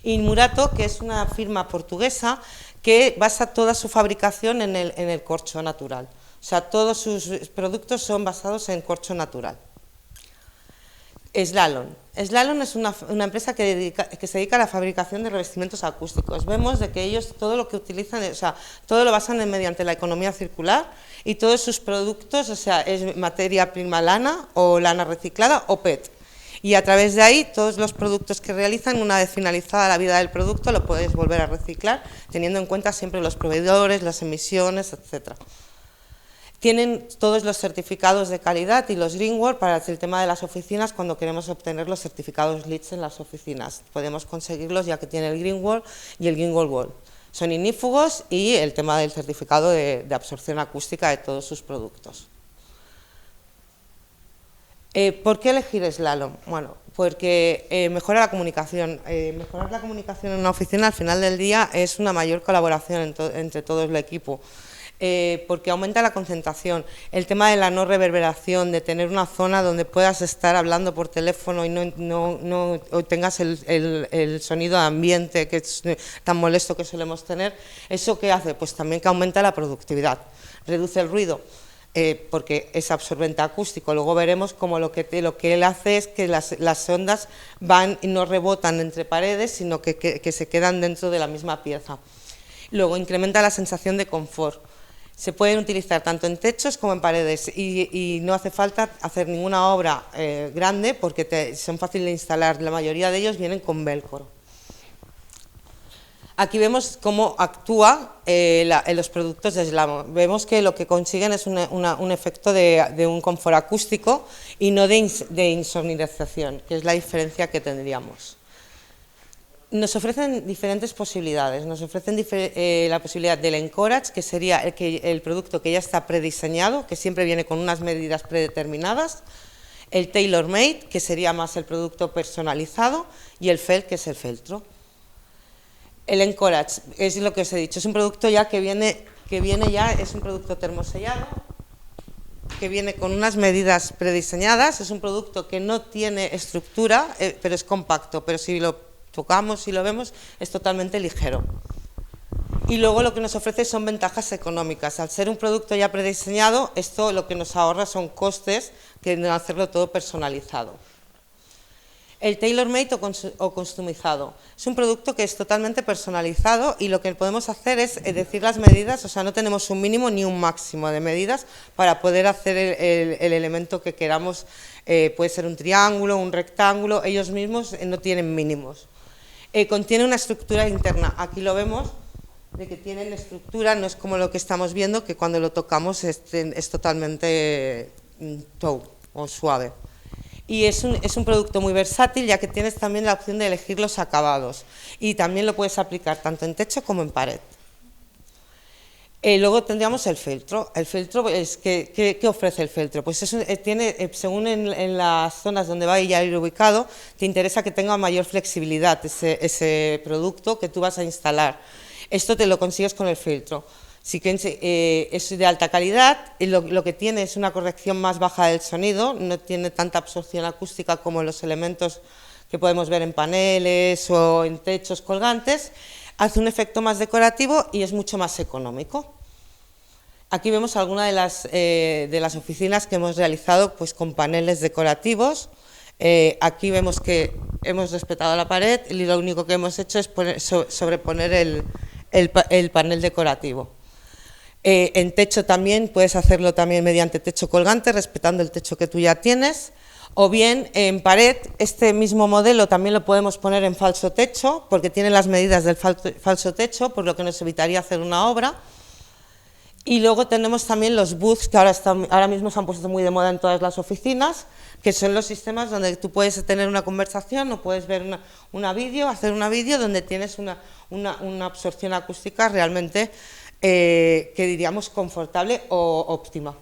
Y Murato, que es una firma portuguesa que basa toda su fabricación en el corcho natural. O sea, todos sus productos son basados en corcho natural. Slalom. Slalom es una empresa que se dedica a la fabricación de revestimientos acústicos. Vemos de que ellos todo lo que utilizan, o sea, todo lo basan mediante la economía circular y todos sus productos, o sea, es materia prima lana o lana reciclada o PET. Y a través de ahí, todos los productos que realizan, una vez finalizada la vida del producto, lo puedes volver a reciclar, teniendo en cuenta siempre los proveedores, las emisiones, etcétera. Tienen todos los certificados de calidad y los Greenwall para el tema de las oficinas. Cuando queremos obtener los certificados LEED en las oficinas, podemos conseguirlos ya que tiene el Greenwall y el Greenwall Wall. Son ignífugos y el tema del certificado de absorción acústica de todos sus productos. ¿Por qué elegir Slalom? Bueno, porque mejora la comunicación. Mejorar la comunicación en una oficina al final del día es una mayor colaboración entre todo el equipo. Porque aumenta la concentración, el tema de la no reverberación, de tener una zona donde puedas estar hablando por teléfono y no tengas el sonido de ambiente que es tan molesto que solemos tener. ¿Eso qué hace? Pues también que aumenta la productividad, reduce el ruido, porque es absorbente acústico. Luego veremos cómo lo que él hace es que las ondas van y no rebotan entre paredes, sino que se quedan dentro de la misma pieza. Luego incrementa la sensación de confort. Se pueden utilizar tanto en techos como en paredes y no hace falta hacer ninguna obra grande porque son fáciles de instalar. La mayoría de ellos vienen con velcro. Aquí vemos cómo actúa los productos de Slalom. Vemos que lo que consiguen es un efecto de un confort acústico y no de insonorización, que es la diferencia que tendríamos. Nos ofrecen diferentes posibilidades, nos ofrecen la posibilidad del Encourage, que sería el producto que ya está prediseñado, que siempre viene con unas medidas predeterminadas, el Tailor Made, que sería más el producto personalizado, y el Felt, que es el feltro. El Encourage, es lo que os he dicho, es un producto ya que viene ya, es un producto termosellado, que viene con unas medidas prediseñadas, es un producto que no tiene estructura, pero es compacto, pero si lo tocamos y lo vemos, es totalmente ligero. Y luego lo que nos ofrece son ventajas económicas. Al ser un producto ya prediseñado, esto lo que nos ahorra son costes que no hacerlo todo personalizado. El tailor-made o customizado. Es un producto que es totalmente personalizado y lo que podemos hacer es decir las medidas, o sea, no tenemos un mínimo ni un máximo de medidas para poder hacer el elemento que queramos. Puede ser un triángulo, un rectángulo, ellos mismos no tienen mínimos. Contiene una estructura interna, aquí lo vemos, de que tienen estructura, no es como lo que estamos viendo, que cuando lo tocamos es totalmente tow o suave. Y es un producto muy versátil, ya que tienes también la opción de elegir los acabados y también lo puedes aplicar tanto en techo como en pared. Luego tendríamos el feltro. El feltro, ¿qué ofrece el feltro? Pues tiene, según en las zonas donde va a ir ubicado, te interesa que tenga mayor flexibilidad ese producto que tú vas a instalar. Esto te lo consigues con el feltro. Sí que es de alta calidad, y lo que tiene es una corrección más baja del sonido, no tiene tanta absorción acústica como los elementos que podemos ver en paneles o en techos colgantes, hace un efecto más decorativo y es mucho más económico. Aquí vemos algunas de las oficinas que hemos realizado pues, con paneles decorativos. Aquí vemos que hemos respetado la pared y lo único que hemos hecho es sobreponer el panel decorativo. En techo también puedes hacerlo también mediante techo colgante, respetando el techo que tú ya tienes, o bien en pared. Este mismo modelo también lo podemos poner en falso techo, porque tiene las medidas del falso techo, por lo que nos evitaría hacer una obra. Y luego tenemos también los booths, que ahora mismo se han puesto muy de moda en todas las oficinas, que son los sistemas donde tú puedes tener una conversación o puedes ver hacer una vídeo donde tienes una absorción acústica realmente que diríamos confortable o óptima.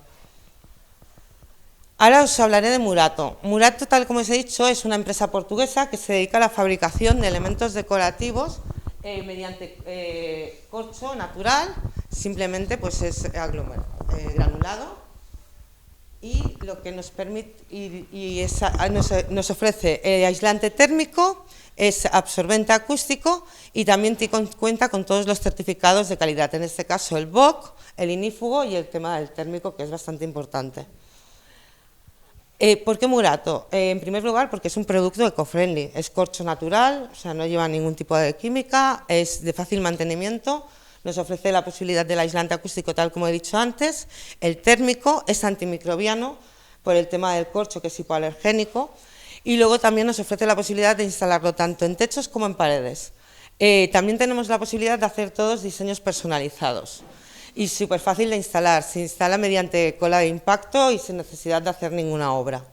Ahora os hablaré de Murato. Murato, tal como os he dicho, es una empresa portuguesa que se dedica a la fabricación de elementos decorativos mediante corcho natural, simplemente pues es granulado, y lo que nos permite nos ofrece aislante térmico, es absorbente acústico y también cuenta con todos los certificados de calidad, en este caso el BOC, el inífugo y el tema del térmico, que es bastante importante. ¿Por qué Murato? En primer lugar, porque es un producto eco-friendly, es corcho natural, o sea, no lleva ningún tipo de química, es de fácil mantenimiento, nos ofrece la posibilidad del aislante acústico, tal como he dicho antes, el térmico, es antimicrobiano por el tema del corcho, que es hipoalergénico, y luego también nos ofrece la posibilidad de instalarlo tanto en techos como en paredes. También tenemos la posibilidad de hacer todos diseños personalizados. Y súper fácil de instalar, se instala mediante cola de impacto y sin necesidad de hacer ninguna obra.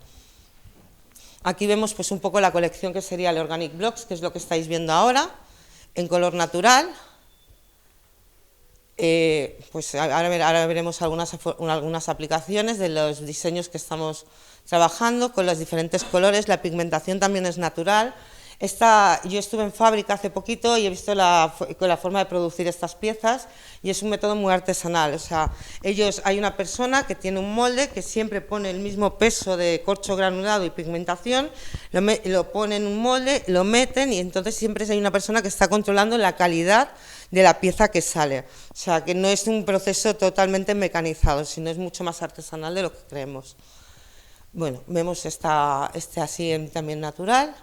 Aquí vemos pues un poco la colección que sería el Organic Blocks, que es lo que estáis viendo ahora, en color natural. Pues ahora veremos algunas aplicaciones de los diseños que estamos trabajando con los diferentes colores. La pigmentación también es natural. Yo estuve en fábrica hace poquito y he visto la forma de producir estas piezas y es un método muy artesanal. O sea, hay una persona que tiene un molde que siempre pone el mismo peso de corcho granulado y pigmentación, lo pone en un molde, lo meten y entonces siempre hay una persona que está controlando la calidad de la pieza que sale. O sea, que no es un proceso totalmente mecanizado, sino es mucho más artesanal de lo que creemos. Bueno, vemos este así también natural.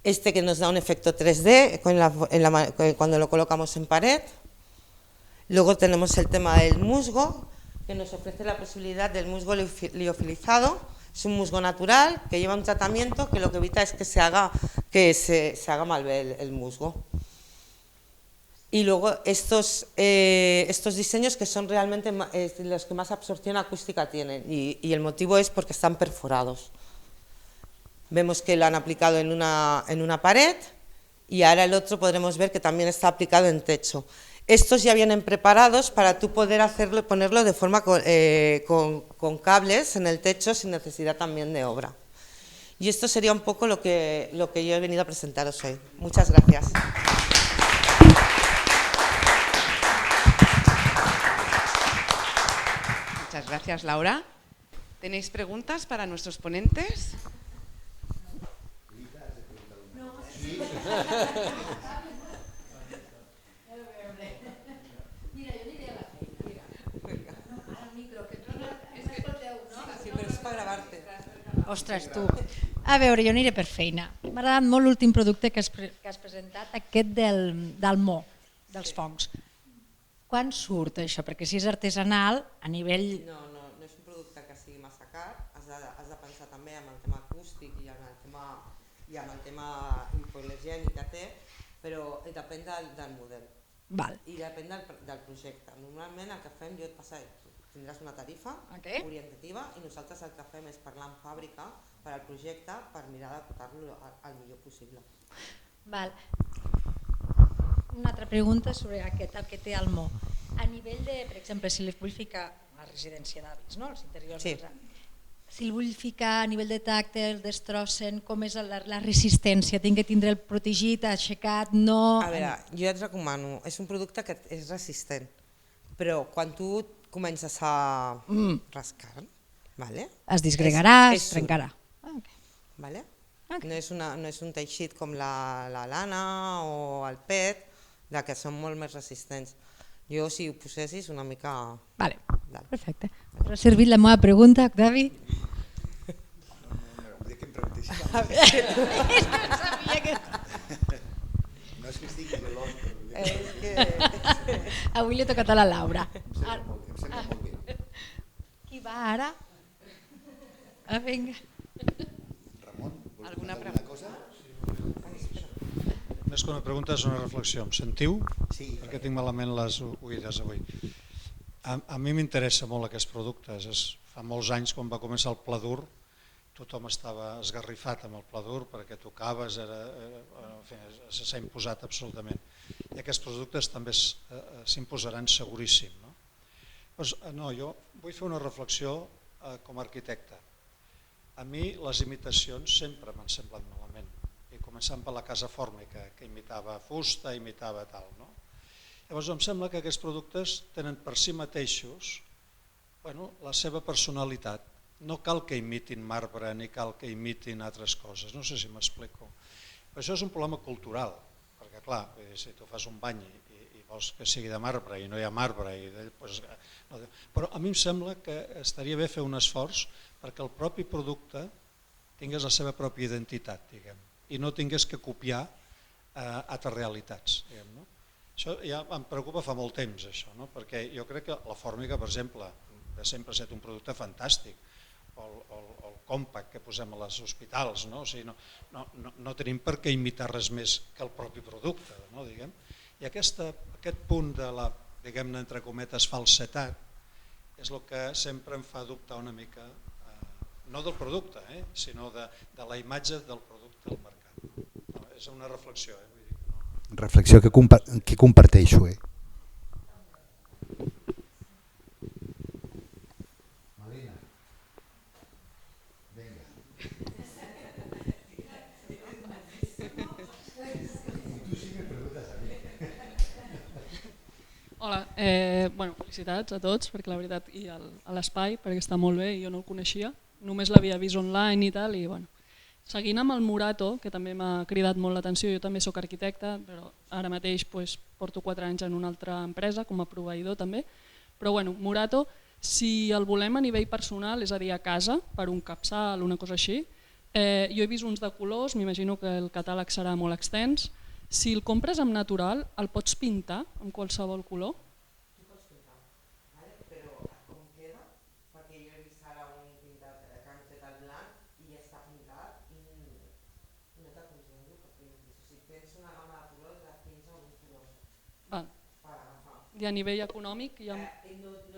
Este que nos da un efecto 3D cuando lo colocamos en pared. Luego tenemos el tema del musgo, que nos ofrece la posibilidad del musgo liofilizado. Es un musgo natural que lleva un tratamiento que lo que evita es que se haga malvé el musgo. Y luego estos diseños que son realmente los que más absorción acústica tienen y el motivo es porque están perforados. Vemos que lo han aplicado en una pared y ahora el otro podremos ver que también está aplicado en techo. Estos ya vienen preparados para tú poder ponerlo de forma con cables en el techo sin necesidad también de obra. Y esto sería un poco lo que yo he venido a presentaros hoy. Muchas gracias. Muchas gracias, Laura. ¿Tenéis preguntas para nuestros ponentes? Mira, jo aniré a la feina. Ara el micro, que tu no escolteu, no? Sí, però és per gravar-te. Ostres, tu. A veure, jo aniré per feina. M'ha agradat molt l'últim producte que has presentat, aquest del mo, dels fongs. Quan surt això? Perquè si és artesanal, a nivell... No és un producte que sigui massa car, has de pensar també en el tema acústic i en el tema hipoalergènic que té, però depèn del model. Val. I depèn del projecte. Normalment el que fem, jo et passaré, tindràs una tarifa orientativa i nosaltres el que fem és parlar amb fàbrica per al projecte per mirar d'acotar-lo el millor possible. Val. Una altra pregunta sobre el que té el mo. A nivell de, per exemple, si li vull ficar a la residència d'avis, no? Els interiors Sí. si el vull ficar a nivell de tacte, el destrossen, com és la resistència? Tinc que tindre el protegit, aixecat, no... A veure, jo et recomano, és un producte que és resistent, però quan tu comences a rascar, ¿vale? Es disgregarà, és es trencarà. ¿vale? Okay. No és un teixit com la lana o el pet, que són molt més resistents. Jo, si ho posessis, una mica... Vale, perfecte. Però ha servit la meva pregunta, Octavi? Vull dir que em preguntessis. Sabia que... No és que estigui gelós, però... És que... Avui li ha tocat a la Laura. Em sembla molt bé. Qui va ara? Ah, vinga. Ramon, vols Alguna comentar alguna cosa? Més que una pregunta és una reflexió. Em sentiu? Sí. Perquè tinc malament les oïdes avui. A mi m'interessa molt aquests productes. Fa molts anys, quan va començar el Pla d'Ur, tothom estava esgarrifat amb el Pla d'Ur perquè tocaves, s'ha imposat absolutament. I aquests productes també s'imposaran seguríssim. No, jo vull fer una reflexió com a arquitecte. A mi les imitacions sempre m'han semblat malament, i començant per la casa fòrmica, que imitava fusta, imitava tal. Llavors em sembla que aquests productes tenen per si mateixos la seva personalitat. No cal que imitin marbre ni cal que imitin altres coses, no sé si m'explico. Però això és un problema cultural, perquè clar, si tu fas un bany i vols que sigui de marbre i no hi ha marbre, però a mi em sembla que estaria bé fer un esforç perquè el propi producte tingués la seva pròpia identitat, i no tingués que copiar altres realitats. Això ja em preocupa fa molt temps, perquè jo crec que la fòrmica, per exemple, sempre ha estat un producte fantàstic, o el compact que posem als hospitals, no tenim per què imitar res més que el propi producte. I aquest punt de la, diguem-ne, entre cometes, falsetat, és el que sempre em fa dubtar una mica, no del producte, sinó de la imatge del producte al mercat. És una reflexió. Reflexió que comparteixo. Malina, vinga. Hola, felicitats a tots perquè la veritat i a l'espai perquè està molt bé i jo no el coneixia, només l'havia vist online i tal i bueno. Seguint amb el Murato, que també m'ha cridat molt l'atenció, jo també sóc arquitecte, però ara mateix porto 4 anys en una altra empresa com a proveïdor també, però bueno, Murato, si el volem a nivell personal, és a dir, a casa, per un capçal, una cosa així, jo he vist uns de colors, m'imagino que el catàleg serà molt extens. Si el compres amb natural, el pots pintar amb qualsevol color? Tu pots pintar, però com queda, perquè jo he vist ara un pintat que han fet el blanc i ja està pintat i no t'aconsello que pintis. Si tens una gamma de colors, la fins a un color per agafar. I a nivell econòmic hi ha... No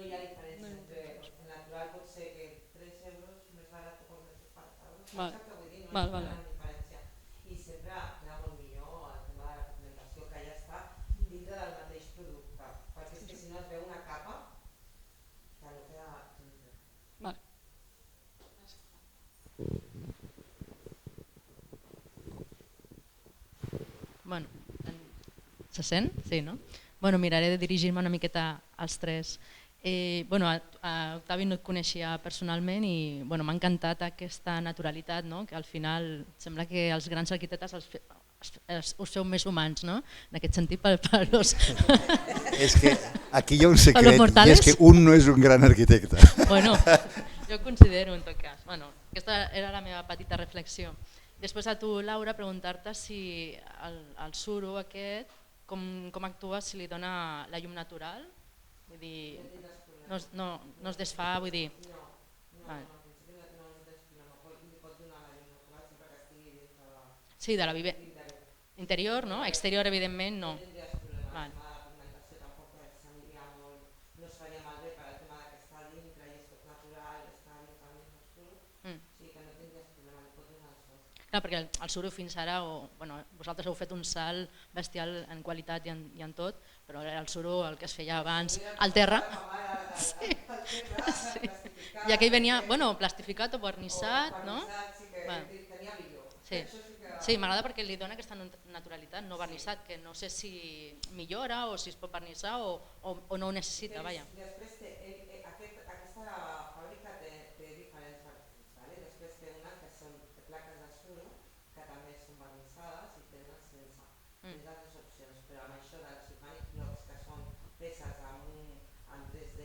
hi ha diferència entre el natural, pot ser que 3 euros més barat o més barat. Saps què vull dir? No hi ha gran diferència. I sempre queda molt millor el tema de la pigmentació, que ja està dintre del mateix producte, perquè és que si no es veu una capa que no queda dintre. Vale. Bueno, se sent? Sí, no? Bueno, miraré de dirigir-me una miqueta als tres. A Octavi no et coneixia personalment i m'ha encantat aquesta naturalitat, que al final sembla que els grans arquitectes us feu més humans, no? En aquest sentit, per los... És que aquí hi ha un secret, i és que un no és un gran arquitecte. Bueno, Jo considero, en tot cas. Bueno, aquesta era la meva petita reflexió. Després a tu, Laura, preguntar-te si el suro aquest, com actua si li dona la llum natural? Vull dir, no es desfà, vull dir... Sí, de la vivenda. Interior, no? Exterior, evidentment, no. Vale. Clar, perquè el suro fins ara, vosaltres heu fet un salt bestial en qualitat i en tot, però el suro el que es feia abans al terra, i aquell venia plastificat o vernissat, no? Sí, m'agrada perquè li dona aquesta naturalitat, no vernissat, que no sé si millora o si es pot vernissar o no ho necessita, vaja. Després aquesta fàbrica té diferents versions, després té una que són plaques de suro que també són vernissades i tenen sense. Tens les dues opcions, però amb això dels Organic Blocks que són peces amb 3D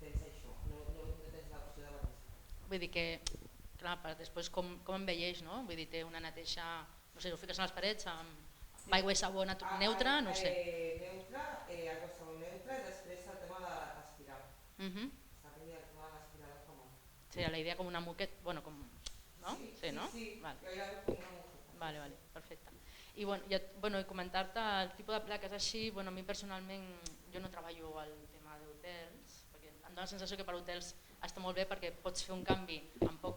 tens això, no tens l'opció de vernissar. Vull dir que, clar, després com envelleix, no? Vull dir, té una neteja, no sé, ho fiques a les parets amb aigua i sabó neutre, no ho sé. Neutre, aigua i sabó neutre, i després el tema de l'aspirar. Està aquí el tema de l'aspirar de fama. Sí, la idea com una moqueta, no? Sí, no? Sí, jo ja ho tinc una moqueta. Vale, perfecte. I comentar-te el tipus de plaques així, a mi personalment jo no treballo al tema d'hotels, perquè em dóna la sensació que per hotels està molt bé perquè pots fer un canvi en poc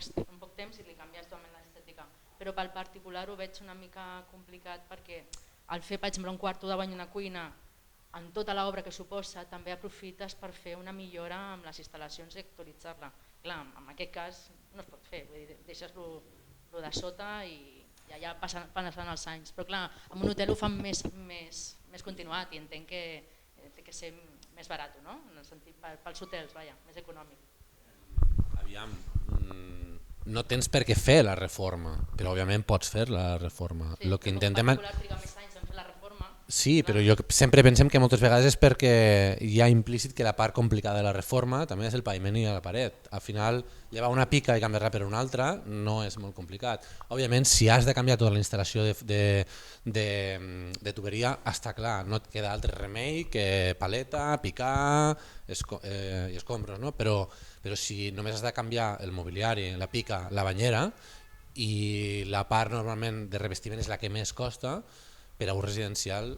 temps i li canvies totalment l'estètica, però pel particular ho veig una mica complicat perquè al fer, per exemple, un quarto de bany i una cuina en tota l'obra que suposa també aprofites per fer una millora amb les instal·lacions i actualitzar-la. Clar, en aquest cas no es pot fer, vull dir, deixes-lo de sota i ja passen els anys, però clar, en un hotel ho fan més continuat i entenc que té que ser més barat, no? En el sentit, pels hotels, més econòmic. Aviam, no tens per què fer la reforma, però òbviament pots fer la reforma. Sí, però com particular triga més anys en fer la reforma... Sí, però sempre pensem que moltes vegades és perquè hi ha implícit que la part complicada de la reforma també és el paviment i la paret. Al final, llevar una pica i canviar-la per una altra no és molt complicat. Òbviament, si has de canviar tota la instal·lació de tuberia, està clar, no et queda altre remei que paleta, picar i escombros, no? Però si només has de canviar el mobiliari, la pica, la banyera, i la part normalment de revestiment és la que més costa, per a un residencial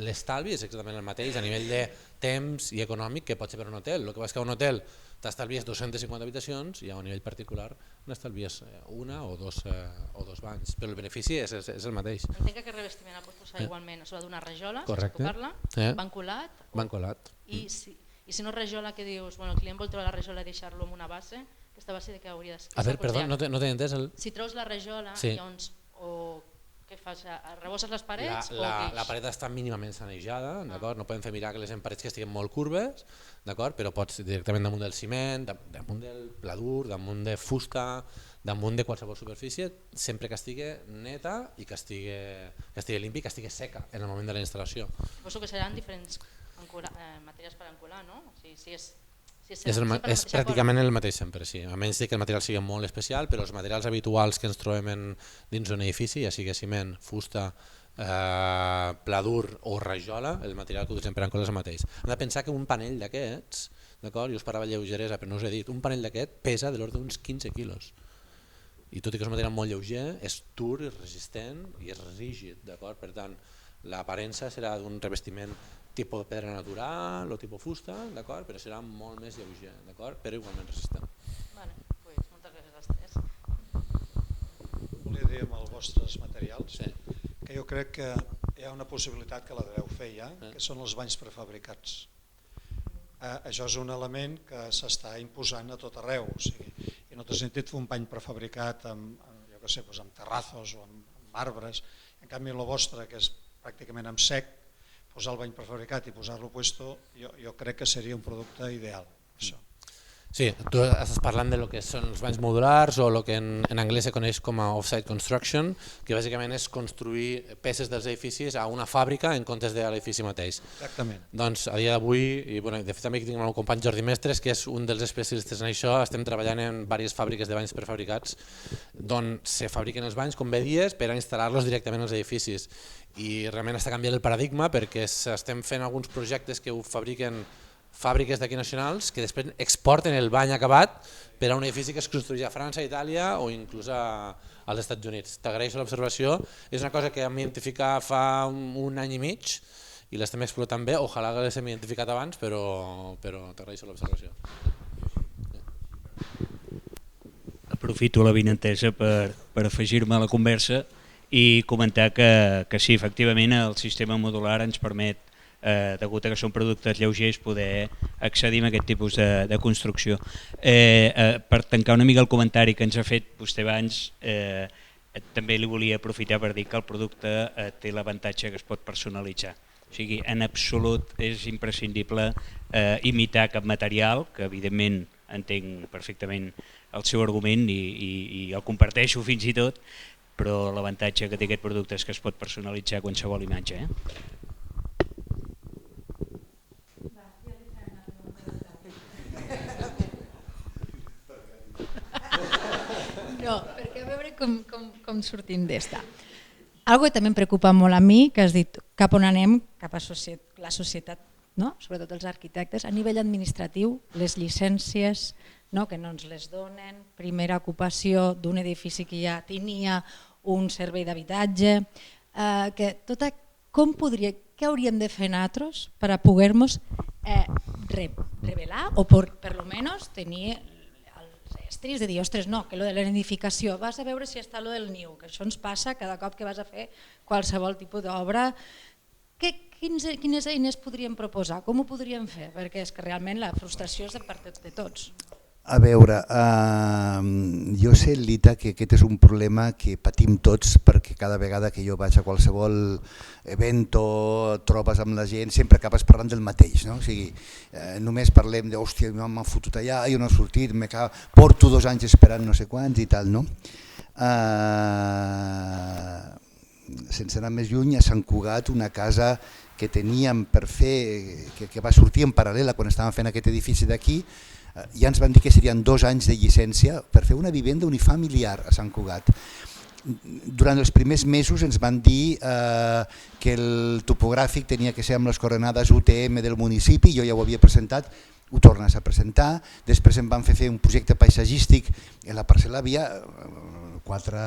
l'estalvi és exactament el mateix a nivell de temps i econòmic que pot ser per un hotel. El que passa és que a un hotel t'estalvies 250 habitacions i a un nivell particular n'estalvies una o dos banys, però el benefici és el mateix. Entenc que aquest revestiment el pots posar igualment a sobre d'una rajola, sense tocar-la, bancolat. Bancolat. I si no rajola, què dius? El client vol treure la rajola i deixar-lo en una base, aquesta base de què hauria de ser? A veure, perdó, no t'he entès. Si treus la rajola, llavors, què fas? Rebosses les parets? La paret està mínimament sanejada, no podem fer miracles en parets que estiguin molt curves, però pots directament damunt del ciment, damunt del pladur, damunt de fusta, damunt de qualsevol superfície, sempre que estigui neta i que estigui limpi i que estigui seca en el moment de la instal·lació. Suposo que seran diferents matèries per encolar, no? És pràcticament el mateix sempre, sí. A menys que el material sigui molt especial, però els materials habituals que ens trobem dins un edifici, ja sigui ciment, fusta, pladur o rajola, el material que utilitzem per encolar és el mateix. Hem de pensar que un panell d'aquests, jo us parlava lleugeresa però no us he dit, un panell d'aquest pesa de l'ordre d'uns 15 quilos. I tot i que és un material molt lleuger, és dur, és resistent i és rígid. Per tant, l'aparença serà d'un revestiment tipus pedra natural o tipus fusta, però serà molt més lleuger, però igualment resistent. Moltes gràcies als tres. Volia dir amb els vostres materials que jo crec que hi ha una possibilitat que la deveu fer ja, que són els banys prefabricats. Això és un element que s'està imposant a tot arreu, i no té sentit fer un bany prefabricat amb terrazos o amb arbres, en canvi el vostre, que és pràcticament amb sec, posar el bany prefabricat i posar-lo puesto, jo crec que seria un producte ideal. Sí, tu estàs parlant de lo que són els banys modulars o el que en anglès se coneix com a off-site construction, que bàsicament és construir peces dels edificis a una fàbrica en comptes de l'edifici mateix. Exactament. Doncs a dia d'avui, i bueno, de fet també tinc el meu company Jordi Mestres, que és un dels especialistes en això, estem treballant en diverses fàbriques de banys prefabricats d'on se fabriquen els banys, com bé dies, per a instal·lar-los directament als edificis. I realment està canviant el paradigma perquè estem fent alguns projectes que ho fabriquen fàbriques d'aquí nacionals que després exporten el bany acabat per a un edifici que es construeix a França, Itàlia o inclús als Estats Units. T'agraeixo l'observació, és una cosa que vam identificar fa un any i mig i l'estem explotant bé, ojalà que l'haguéssim identificat abans, però t'agraeixo l'observació. Aprofito l'avinentesa per afegir-me a la conversa i comentar que sí, efectivament el sistema modular ens permet, degut a que són productes lleugers, poder accedir a aquest tipus de construcció. Per tancar una mica el comentari que ens ha fet vostè abans, també li volia aprofitar per dir que el producte té l'avantatge que es pot personalitzar. O sigui, en absolut és imprescindible imitar cap material, que evidentment entenc perfectament el seu argument i el comparteixo fins i tot, però l'avantatge que té aquest producte és que es pot personalitzar qualsevol imatge. No, perquè a veure com sortim d'esta. Algo que també em preocupa molt a mi, que has dit cap on anem, cap a la societat, no? Sobretot els arquitectes, a nivell administratiu, les llicències, no? Que no ens les donen, primera ocupació d'un edifici que ja tenia un servei d'habitatge, què hauríem de fer nosaltres per a poder-nos revelar o per lo menos tenir estris de dir, ostres, no, que lo de l'edificació, vas a veure si està lo del niu, que això ens passa cada cop que vas a fer qualsevol tipus d'obra. Quines eines podríem proposar? Com ho podríem fer? Perquè és que realment la frustració és de part de tots. A veure, jo sé, Lita, que aquest és un problema que patim tots perquè cada vegada que jo vaig a qualsevol event o trobes amb la gent sempre acabes parlant del mateix, no? O sigui, només parlem de, hòstia, m'han fotut allà, jo no he sortit, porto 2 anys esperant no sé quants i tal, no? Sense anar més lluny, a Sant Cugat, una casa que teníem per fer, que va sortir en paral·lela quan estàvem fent aquest edifici d'aquí, ja ens van dir que serien 2 anys de llicència per fer una vivenda unifamiliar a Sant Cugat. Durant els primers mesos ens van dir que el topogràfic tenia que ser amb les coordenades UTM del municipi, jo ja ho havia presentat, ho tornes a presentar, després em van fer un projecte paisatgístic, en la parcel·la havia 4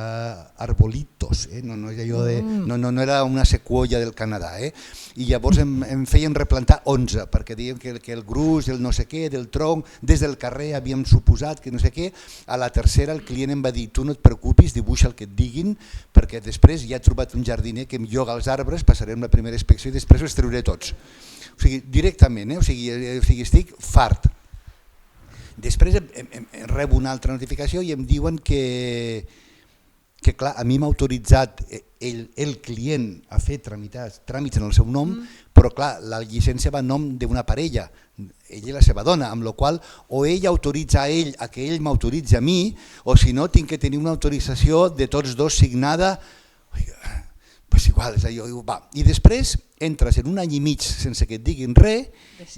arbolitos, no era una sequoia del Canadà, i llavors em feien replantar 11 perquè diuen que el gruix, el no sé què, del tronc, des del carrer havíem suposat que no sé què. A la tercera el client em va dir, tu no et preocupis, dibuixa el que et diguin perquè després ja he trobat un jardiner que em lloga els arbres, passarem la primera inspecció i després els treuré tots. O sigui, directament, o sigui, estic fart. Després rebo una altra notificació i em diuen que clar, a mi m'ha autoritzat el client a fer tràmits en el seu nom, però clar, la llicència va en nom d'una parella, ell i la seva dona, amb la qual o ell autoritza a ell a que ell m'autoritzi a mi, o si no tinc que tenir una autorització de tots dos signada. Pues igual, i després entres en un any i mig sense que et diguin res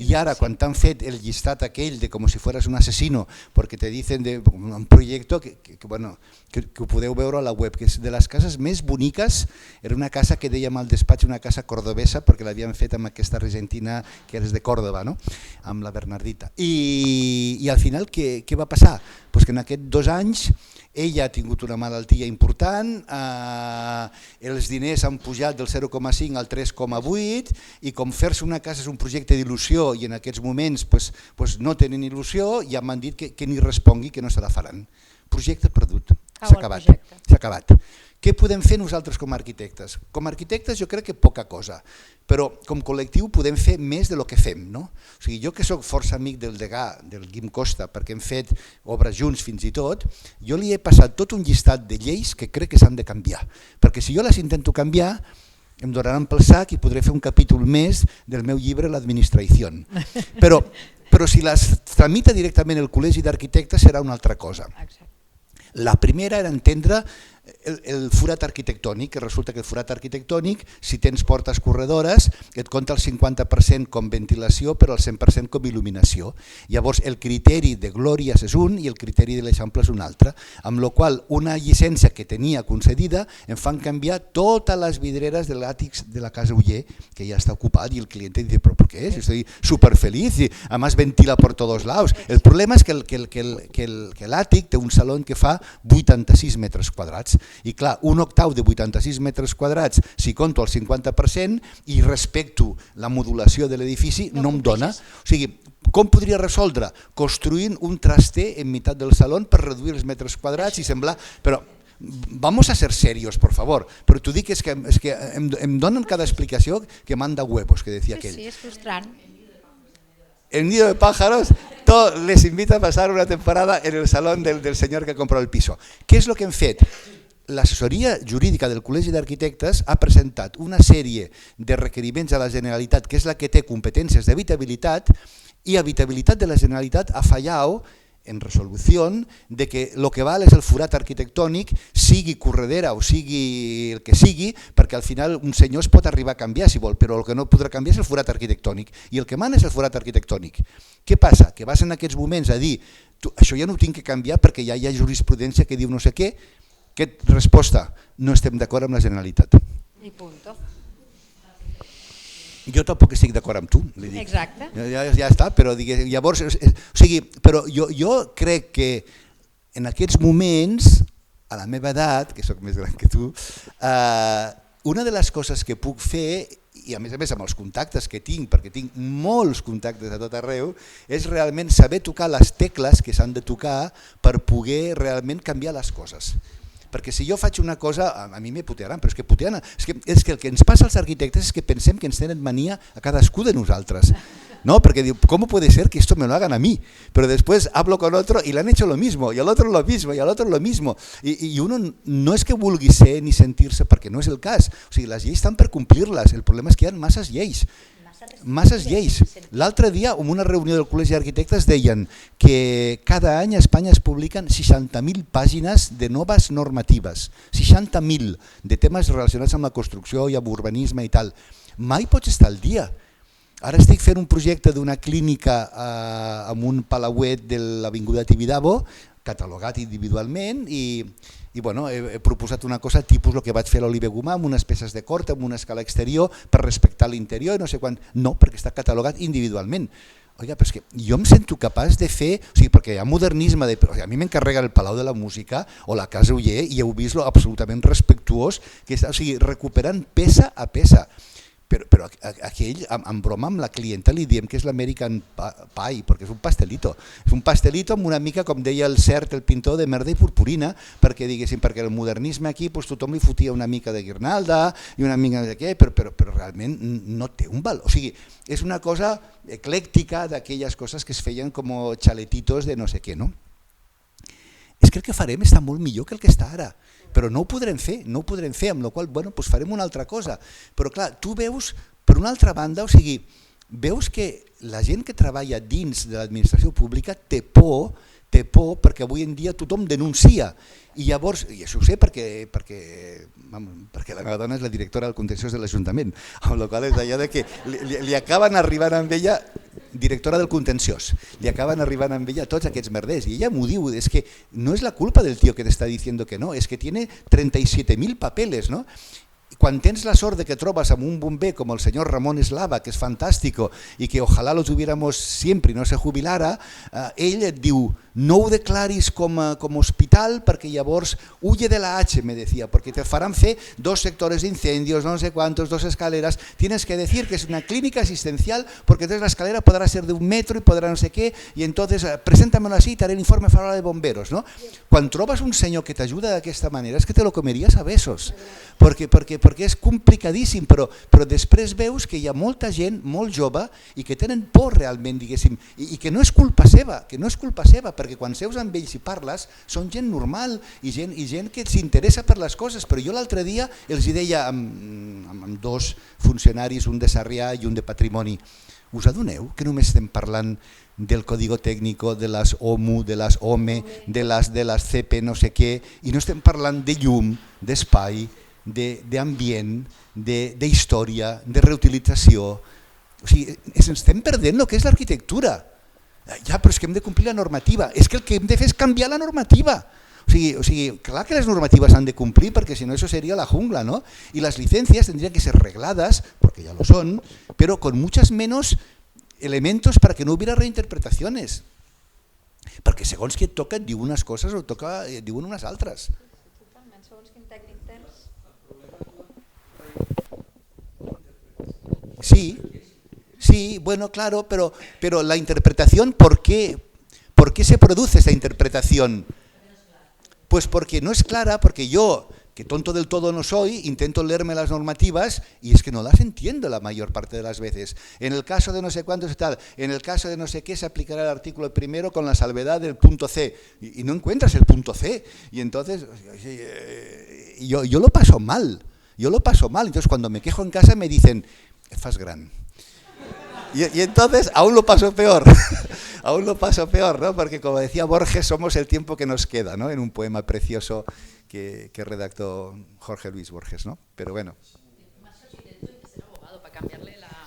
i ara quan t'han fet el llistat aquell de com si fueras un asesino perquè te dicen de un projecte que ho podeu veure a la web, que és de les cases més boniques, era una casa que dèiem al despatx una casa cordobesa perquè l'havien fet amb aquesta argentina que és de Còrdoba, amb la Bernardita. I al final què va passar? Pues que en aquests 2 anys ella ha tingut una malaltia important, els diners han pujat del 0,5 al 3,8 i com fer-se una casa és un projecte d'il·lusió i en aquests moments no tenen il·lusió, ja m'han dit que ni respongui, que no se la faran. Projecte perdut, s'ha acabat. Què podem fer nosaltres com a arquitectes? Com a arquitectes jo crec que poca cosa, però com col·lectiu podem fer més del que fem. O sigui, jo que soc força amic del degà, del Guim Costa, perquè hem fet obres junts fins i tot, jo li he passat tot un llistat de lleis que crec que s'han de canviar, perquè si jo les intento canviar, em donaran pel sac i podré fer un capítol més del meu llibre L'administració. Però si les tramita directament el Col·legi d'Arquitectes serà una altra cosa. La primera era entendre el forat arquitectònic, que resulta que el forat arquitectònic, si tens portes corredores, et compta el 50% com ventilació però el 100% com il·luminació. Llavors el criteri de glòries és un i el criteri de l'Eixample és un altre, amb la qual una llicència que tenia concedida em fan canviar totes les vidreres de l'àtic de la casa Uller, que ja està ocupat, i el client dice, però ¿por qué? Estoy súper feliz y además ventila por todos lados. El problema és que l'àtic té un saló que fa 86 metres quadrats. I clar, un octau de 86 metres quadrats, si conto el 50% i respecto la modulació de l'edifici, no em dona. O sigui, com podria resoldre? Construint un traster en meitat del saló per reduir els metres quadrats i semblar... Però vamos a ser serios, por favor. Però t'ho dic, és que em donen cada explicació que manda huevos, que decía aquell. Sí, és frustrant. El nido de pájaros les invita a pasar una temporada en el salón del señor que compró el piso. ¿Qué es lo que hem fet? L'assessoria jurídica del Col·legi d'Arquitectes ha presentat una sèrie de requeriments a la Generalitat, que és la que té competències d'habitabilitat, i habitabilitat de la Generalitat ha fallat en resolució de que el que val és el forat arquitectònic, sigui corredera o sigui el que sigui, perquè al final un senyor es pot arribar a canviar si vol, però el que no podrà canviar és el forat arquitectònic, i el que mana és el forat arquitectònic. Què passa? Que vas en aquests moments a dir això ja no ho tinc que canviar perquè ja hi ha jurisprudència que diu no sé què. Resposta, no estem d'acord amb la Generalitat. I punto. Jo tampoc estic d'acord amb tu. Exacte. Ja està, però llavors, però jo crec que en aquests moments, a la meva edat, que sóc més gran que tu, una de les coses que puc fer, i a més amb els contactes que tinc, perquè tinc molts contactes a tot arreu, és realment saber tocar les tecles que s'han de tocar per poder realment canviar les coses. Perquè si jo faig una cosa, a mi me putearan, però és que el que ens passa als arquitectes és que pensem que ens tenen mania a cadascú de nosaltres. ¿No? Porque digo, ¿cómo puede ser que esto me lo hagan a mí? Pero después hablo con otro y le han hecho lo mismo, y al otro lo mismo, y al otro lo mismo. Y uno no és que vulgui ser ni sentir-se, perquè no és el cas. O sigui, les lleis estan per complir-les, el problema és que hi ha masses lleis. Masses lleis. L'altre dia, en una reunió del Col·legi d'Arquitectes, deien que cada any a Espanya es publiquen 60.000 pàgines de noves normatives, 60.000 de temes relacionats amb la construcció i amb urbanisme i tal. Mai pots estar al dia. Ara estic fent un projecte d'una clínica amb un palauet de l'Avinguda Tibidabo, catalogat individualment, i he proposat una cosa tipus el que vaig fer a l'Olive Gomà, amb unes peces de corta, amb una escala exterior, per respectar l'interior, no sé quant. No, perquè està catalogat individualment. Oiga, però és que jo em sento capaç de fer, o sigui, perquè hi ha modernisme, a mi m'encarrega el Palau de la Música o la Casa Uller i heu vist lo absolutament respectuós que està, o sigui, recuperant peça a peça. Però aquell, en broma amb la clienta, li diem que és l'American Pie, perquè és un pastelito. És un pastelito amb una mica, com deia el Cert, el pintor, de merda i purpurina, perquè el modernisme aquí tothom li fotia una mica de guirnalda i una mica de què, però realment no té un valor. O sigui, és una cosa eclèctica d'aquelles coses que es feien com xaletitos de no sé què, no? És que el que farem està molt millor que el que està ara, però no ho podrem fer, amb la qual cosa farem una altra cosa. Però clar, tu veus, per una altra banda, o sigui, veus que la gent que treballa dins de l'administració pública té por perquè avui en dia tothom denuncia. I llavors, i això ho sé perquè la meva dona és la directora del contenciós de l'Ajuntament, amb la qual cosa és allò de que li acaben arribant amb ella, directora del contenciós, li acaben arribant amb ella tots aquests merders, i ella m'ho diu, és que no és la culpa del tío que te está diciendo que no, es que tiene 37.000 papeles, ¿no? Quan tens la sort de que trobes amb un bomber com el senyor Ramon Eslava, que és fantàstico i que ojalà lo tuviéramos sempre i no se jubilara, ell et diu no ho declaris com hospital perquè llavors huye de la H, me decía, porque te farán fe 2 sectores de incendios, no sé cuántos, 2 escaleras, tienes que decir que es una clínica asistencial porque entonces la escalera podrá ser de 1 metro y podrá no sé qué, y entonces preséntamelo así y te haré el informe favorable de bomberos, ¿no? Quan trobes un senyor que t'ajuda d'aquesta manera és que te lo comeries a besos, perquè és complicadíssim, però després veus que hi ha molta gent molt jove i que tenen por realment, diguéssim, i que no és culpa seva, perquè quan seus amb ells i parles són gent normal i gent que s'interessa per les coses, però jo l'altre dia els hi deia amb dos funcionaris, un de Sarrià i un de Patrimoni, us adoneu que només estem parlant del código técnico, de les OMU, de les OME, de les CP no sé què, i no estem parlant de llum, d'espai, d'ambient, d'història, de reutilització. O sigui, ens estem perdent el que és l'arquitectura. Ja, però és que hem de complir la normativa. És que el que hem de fer és canviar la normativa. O sigui, clar que les normatives han de cumplir perquè si no eso sería la jungla, ¿no? Y las licencias tendrían que ser regladas, porque ya lo son, pero con muchas menos elementos para que no hubiera reinterpretaciones. Perquè segons qui et toca et diu unes coses o et diuen unes altres. Totalment, segons quin tècnic tens. Sí, bueno, claro, pero la interpretación, ¿por qué se produce esta interpretación? Pues porque no es clara, porque yo, que tonto del todo no soy, intento leerme las normativas y es que no las entiendo la mayor parte de las veces. En el caso de no sé cuántos tal, en el caso de no sé qué se aplicará el artículo primero con la salvedad del punto C y no encuentras el punto C y entonces yo lo paso mal, entonces cuando me quejo en casa me dicen, fas gran. Y entonces aún lo paso peor, ¿no? Porque como decía Borges, somos el tiempo que nos queda, ¿no? En un poema precioso que redactó Jorge Luis Borges, ¿no? Pero bueno.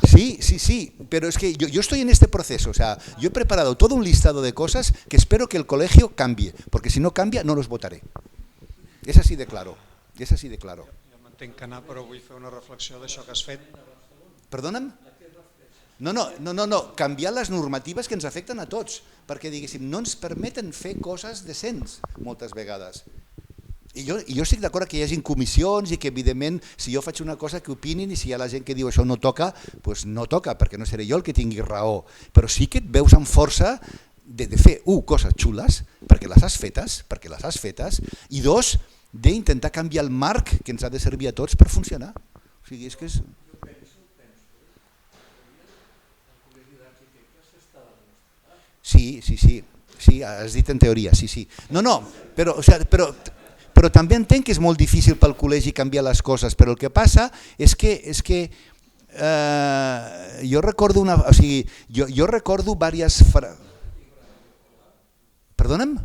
Sí, pero es que yo estoy en este proceso, o sea, yo he preparado todo un listado de cosas que espero que el colegio cambie, porque si no cambia no los votaré. És així de claro. Jo m'entenc que anar, però vull fer una reflexió d'això que has fet. Perdona'm? No, canviar les normatives que ens afecten a tots, perquè diguéssim, no ens permeten fer coses decents moltes vegades. I jo estic d'acord que hi hagi comissions i que evidentment si jo faig una cosa que opinin i si hi ha la gent que diu això no toca, doncs no toca, perquè no seré jo el que tingui raó, però sí que et veus amb força de fer, coses xules, perquè les has fetes, i dos, d'intentar canviar el marc que ens ha de servir a tots per funcionar. O sigui, és que és... Sí, has dit en teoria, sí. No, però també entenc que és molt difícil pel col·legi canviar les coses, però el que passa és que jo recordo jo recordo diverses... Perdona'm?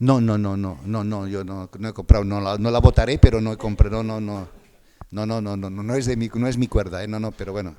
No, jo no he comprat, no la votaré, però no he comprat, no és mi cuerda, no, però bueno.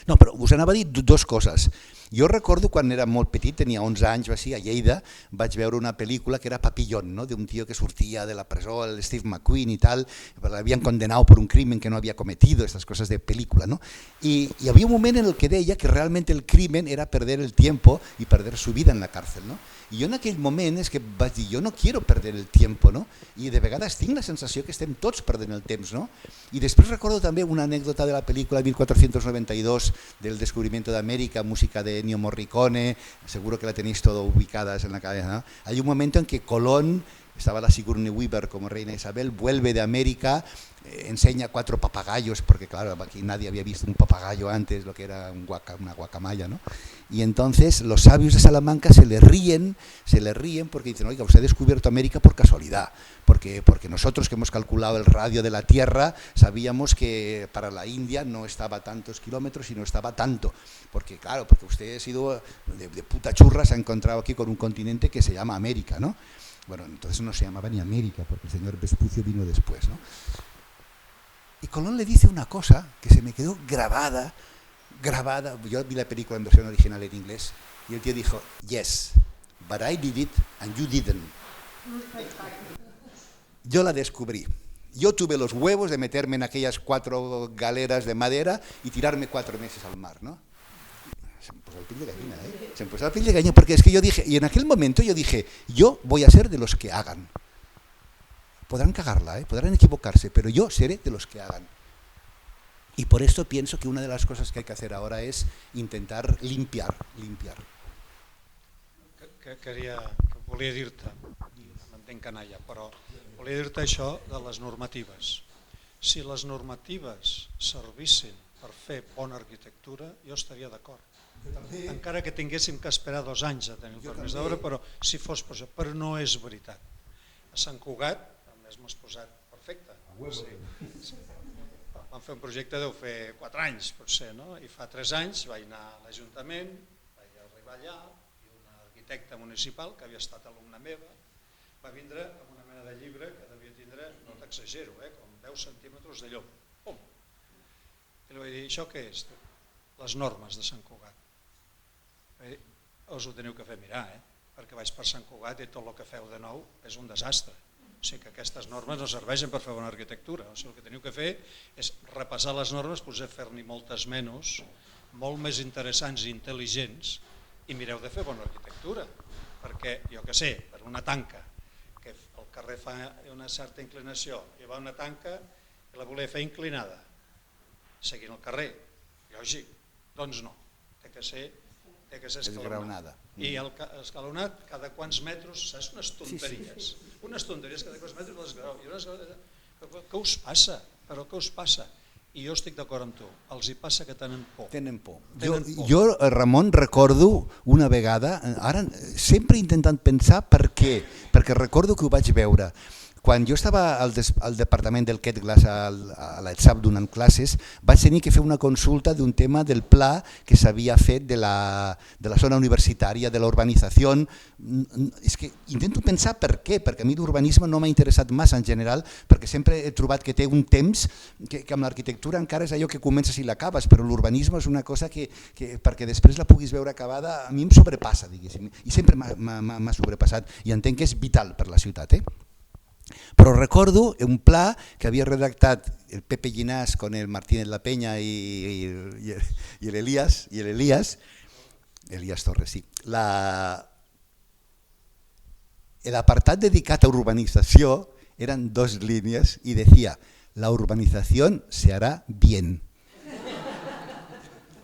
No, però us anava a dir dues coses. Jo recordo quan era molt petit, tenia 11 anys, a Lleida, vaig veure una pel·lícula que era Papillon, d'un tio que sortia de la presó, el Steve McQueen i tal, l'havien condenat per un crimen que no havia cometido, estas cosas de película, ¿no? Y había un moment en el que deia que realmente el crimen era perder el tiempo y perder su vida en la cárcel, ¿no? I jo en aquell moment és que vaig dir, jo no quiero perder el tiempo, ¿no? I de vegades tinc la sensació que estem tots perdent el temps, ¿no? I després recordo també una anècdota de la pel·lícula 1492 del descubrimiento de América, música de Ennio Morricone, seguro que la tenéis todo ubicadas en la cabeza, ¿no? Hay un momento en que Colón, estaba la Sigourney Weaver como reina Isabel, vuelve de América, enseña 4 papagayos, porque claro, aquí nadie había visto un papagayo antes, lo que era una guacamaya, ¿no? Y entonces los sabios de Salamanca se le ríen porque dicen, oiga, usted ha descubierto América por casualidad, porque nosotros que hemos calculado el radio de la Tierra sabíamos que para la India no estaba a tantos kilómetros y no estaba tanto, porque claro, porque usted ha sido de puta churra, se ha encontrado aquí con un continente que se llama América, ¿no? Bueno, entonces no se llamaba ni América, porque el señor Vespucio vino después, ¿no? Y Colón le dice una cosa que se me quedó grabada, yo vi la película en versión original en inglés, y el tío dijo, yes, but I did it and you didn't. Yo la descubrí. Yo tuve los huevos de meterme en aquellas 4 galeras de madera y tirarme 4 meses al mar, ¿no? Se me puso el piel de gallina, ¿eh? Se me puso el piel de gallina porque es que yo dije, y en aquel momento yo dije, yo voy a ser de los que hagan. Podrán cagarla, podrán equivocarse, pero yo seré de los que hagan. Y por eso pienso que una de las cosas que hay que hacer ahora es intentar limpiar. Volia dir-te, m'entenc canalla, però volia dir-te això de les normatives. Si les normatives servissin per fer bona arquitectura, jo estaria d'acord. Encara que tinguéssim que esperar 2 anys a tenir el permís d'obra, però si fos per això, però no és veritat. A Sant Cugat, a més m'has posat perfecte. Vam fer un projecte, deu fer 4 anys potser, no? I fa 3 anys vaig anar a l'Ajuntament, vaig arribar allà, i un arquitecte municipal, que havia estat alumna meva, va vindre amb una mena de llibre que devia tindre, no t'exagero, com 10 centímetres de llom. Pum! I li vaig dir, això què és? Les normes de Sant Cugat. Us ho teniu que fer mirar, perquè vaig per Sant Cugat i tot el que feu de nou és un desastre. O sigui que aquestes normes no serveixen per fer bona arquitectura. O sigui, el que teniu que fer és repassar les normes, potser fer-n'hi moltes menys, molt més interessants i intel·ligents, i mireu de fer bona arquitectura. Perquè, jo que sé, per una tanca, que el carrer fa una certa inclinació, i va una tanca i la volia fer inclinada, seguint el carrer, lògic, doncs no, té que ser escalonada. I escalonat cada quants metres, saps, unes tonteries. Unes tonteries cada quants metres l'esglaó. Què us passa? Però què us passa? I jo estic d'acord amb tu, els hi passa que tenen por. Tenen por. Jo, Ramon, recordo una vegada, ara sempre intentant pensar per què, perquè recordo que ho vaig veure. Quan jo estava al departament del Quet Glass a l'ETSAP donant classes, vaig tenir que fer una consulta d'un tema del pla que s'havia fet de la zona universitària, de la urbanització. És que intento pensar per què, perquè a mi l'urbanisme no m'ha interessat massa en general, perquè sempre he trobat que té un temps que amb l'arquitectura encara és allò que comences i l'acabes, però l'urbanisme és una cosa que perquè després la puguis veure acabada a mi em sobrepassa, diguéssim, i sempre m'ha sobrepassat i entenc que és vital per la ciutat. Però recordo un pla que havia redactat el Pepe Llinàs con el Martínez La Peña y el Elías Torres, sí. L'apartat dedicat a urbanització eren 2 línies i decía, la urbanización se hará bien.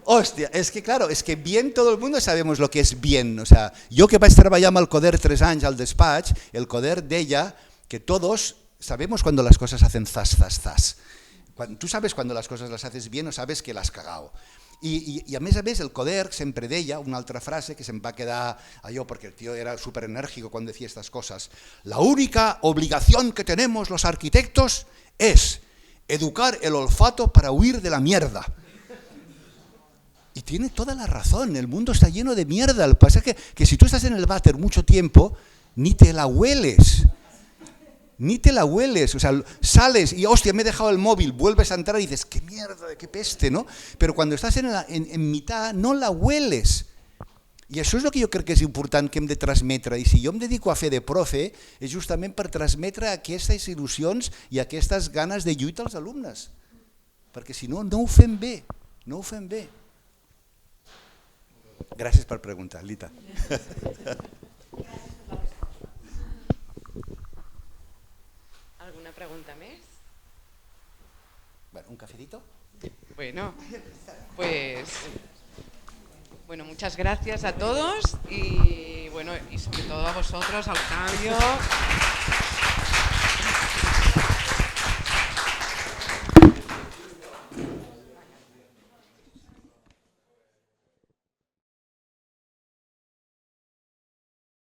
Hòstia, es que claro, es que bien todo el mundo sabemos lo que es bien. O sea, jo que vaig treballar amb el Coder 3 anys al despatx, el Coder deia que todos sabemos cuando las cosas hacen zas, zas, zas. Tú sabes cuando las cosas las haces bien o sabes que las has cagado. I a més, el Coder sempre deia una altra frase que se'm va quedar allò perquè el tío era súper enérgico cuando decía estas cosas. La única obligación que tenemos los arquitectos es educar el olfato para huir de la mierda. Y tiene toda la razón, el mundo está lleno de mierda. Lo que pasa es que si tú estás en el váter mucho tiempo, ni te la hueles. Ni te la hueles, o sea, sales y hostia, me he dejado el móvil, vuelves a entrar y dices, qué mierda, qué peste, ¿no? Pero cuando estás en mitad no la hueles. I això és el que jo crec que és important que hem de transmetre, i si jo em dedico a fer de profe és justament per transmetre aquestes il·lusions i aquestes ganes de lluita als alumnes, perquè si no, no ho fem bé, no ho fem bé. Gràcies per preguntar, Lita. ¿Pregunta más? Bueno, ¿un cafecito? Bueno, pues muchas gracias a todos y sobre todo a vosotros, a Octavio.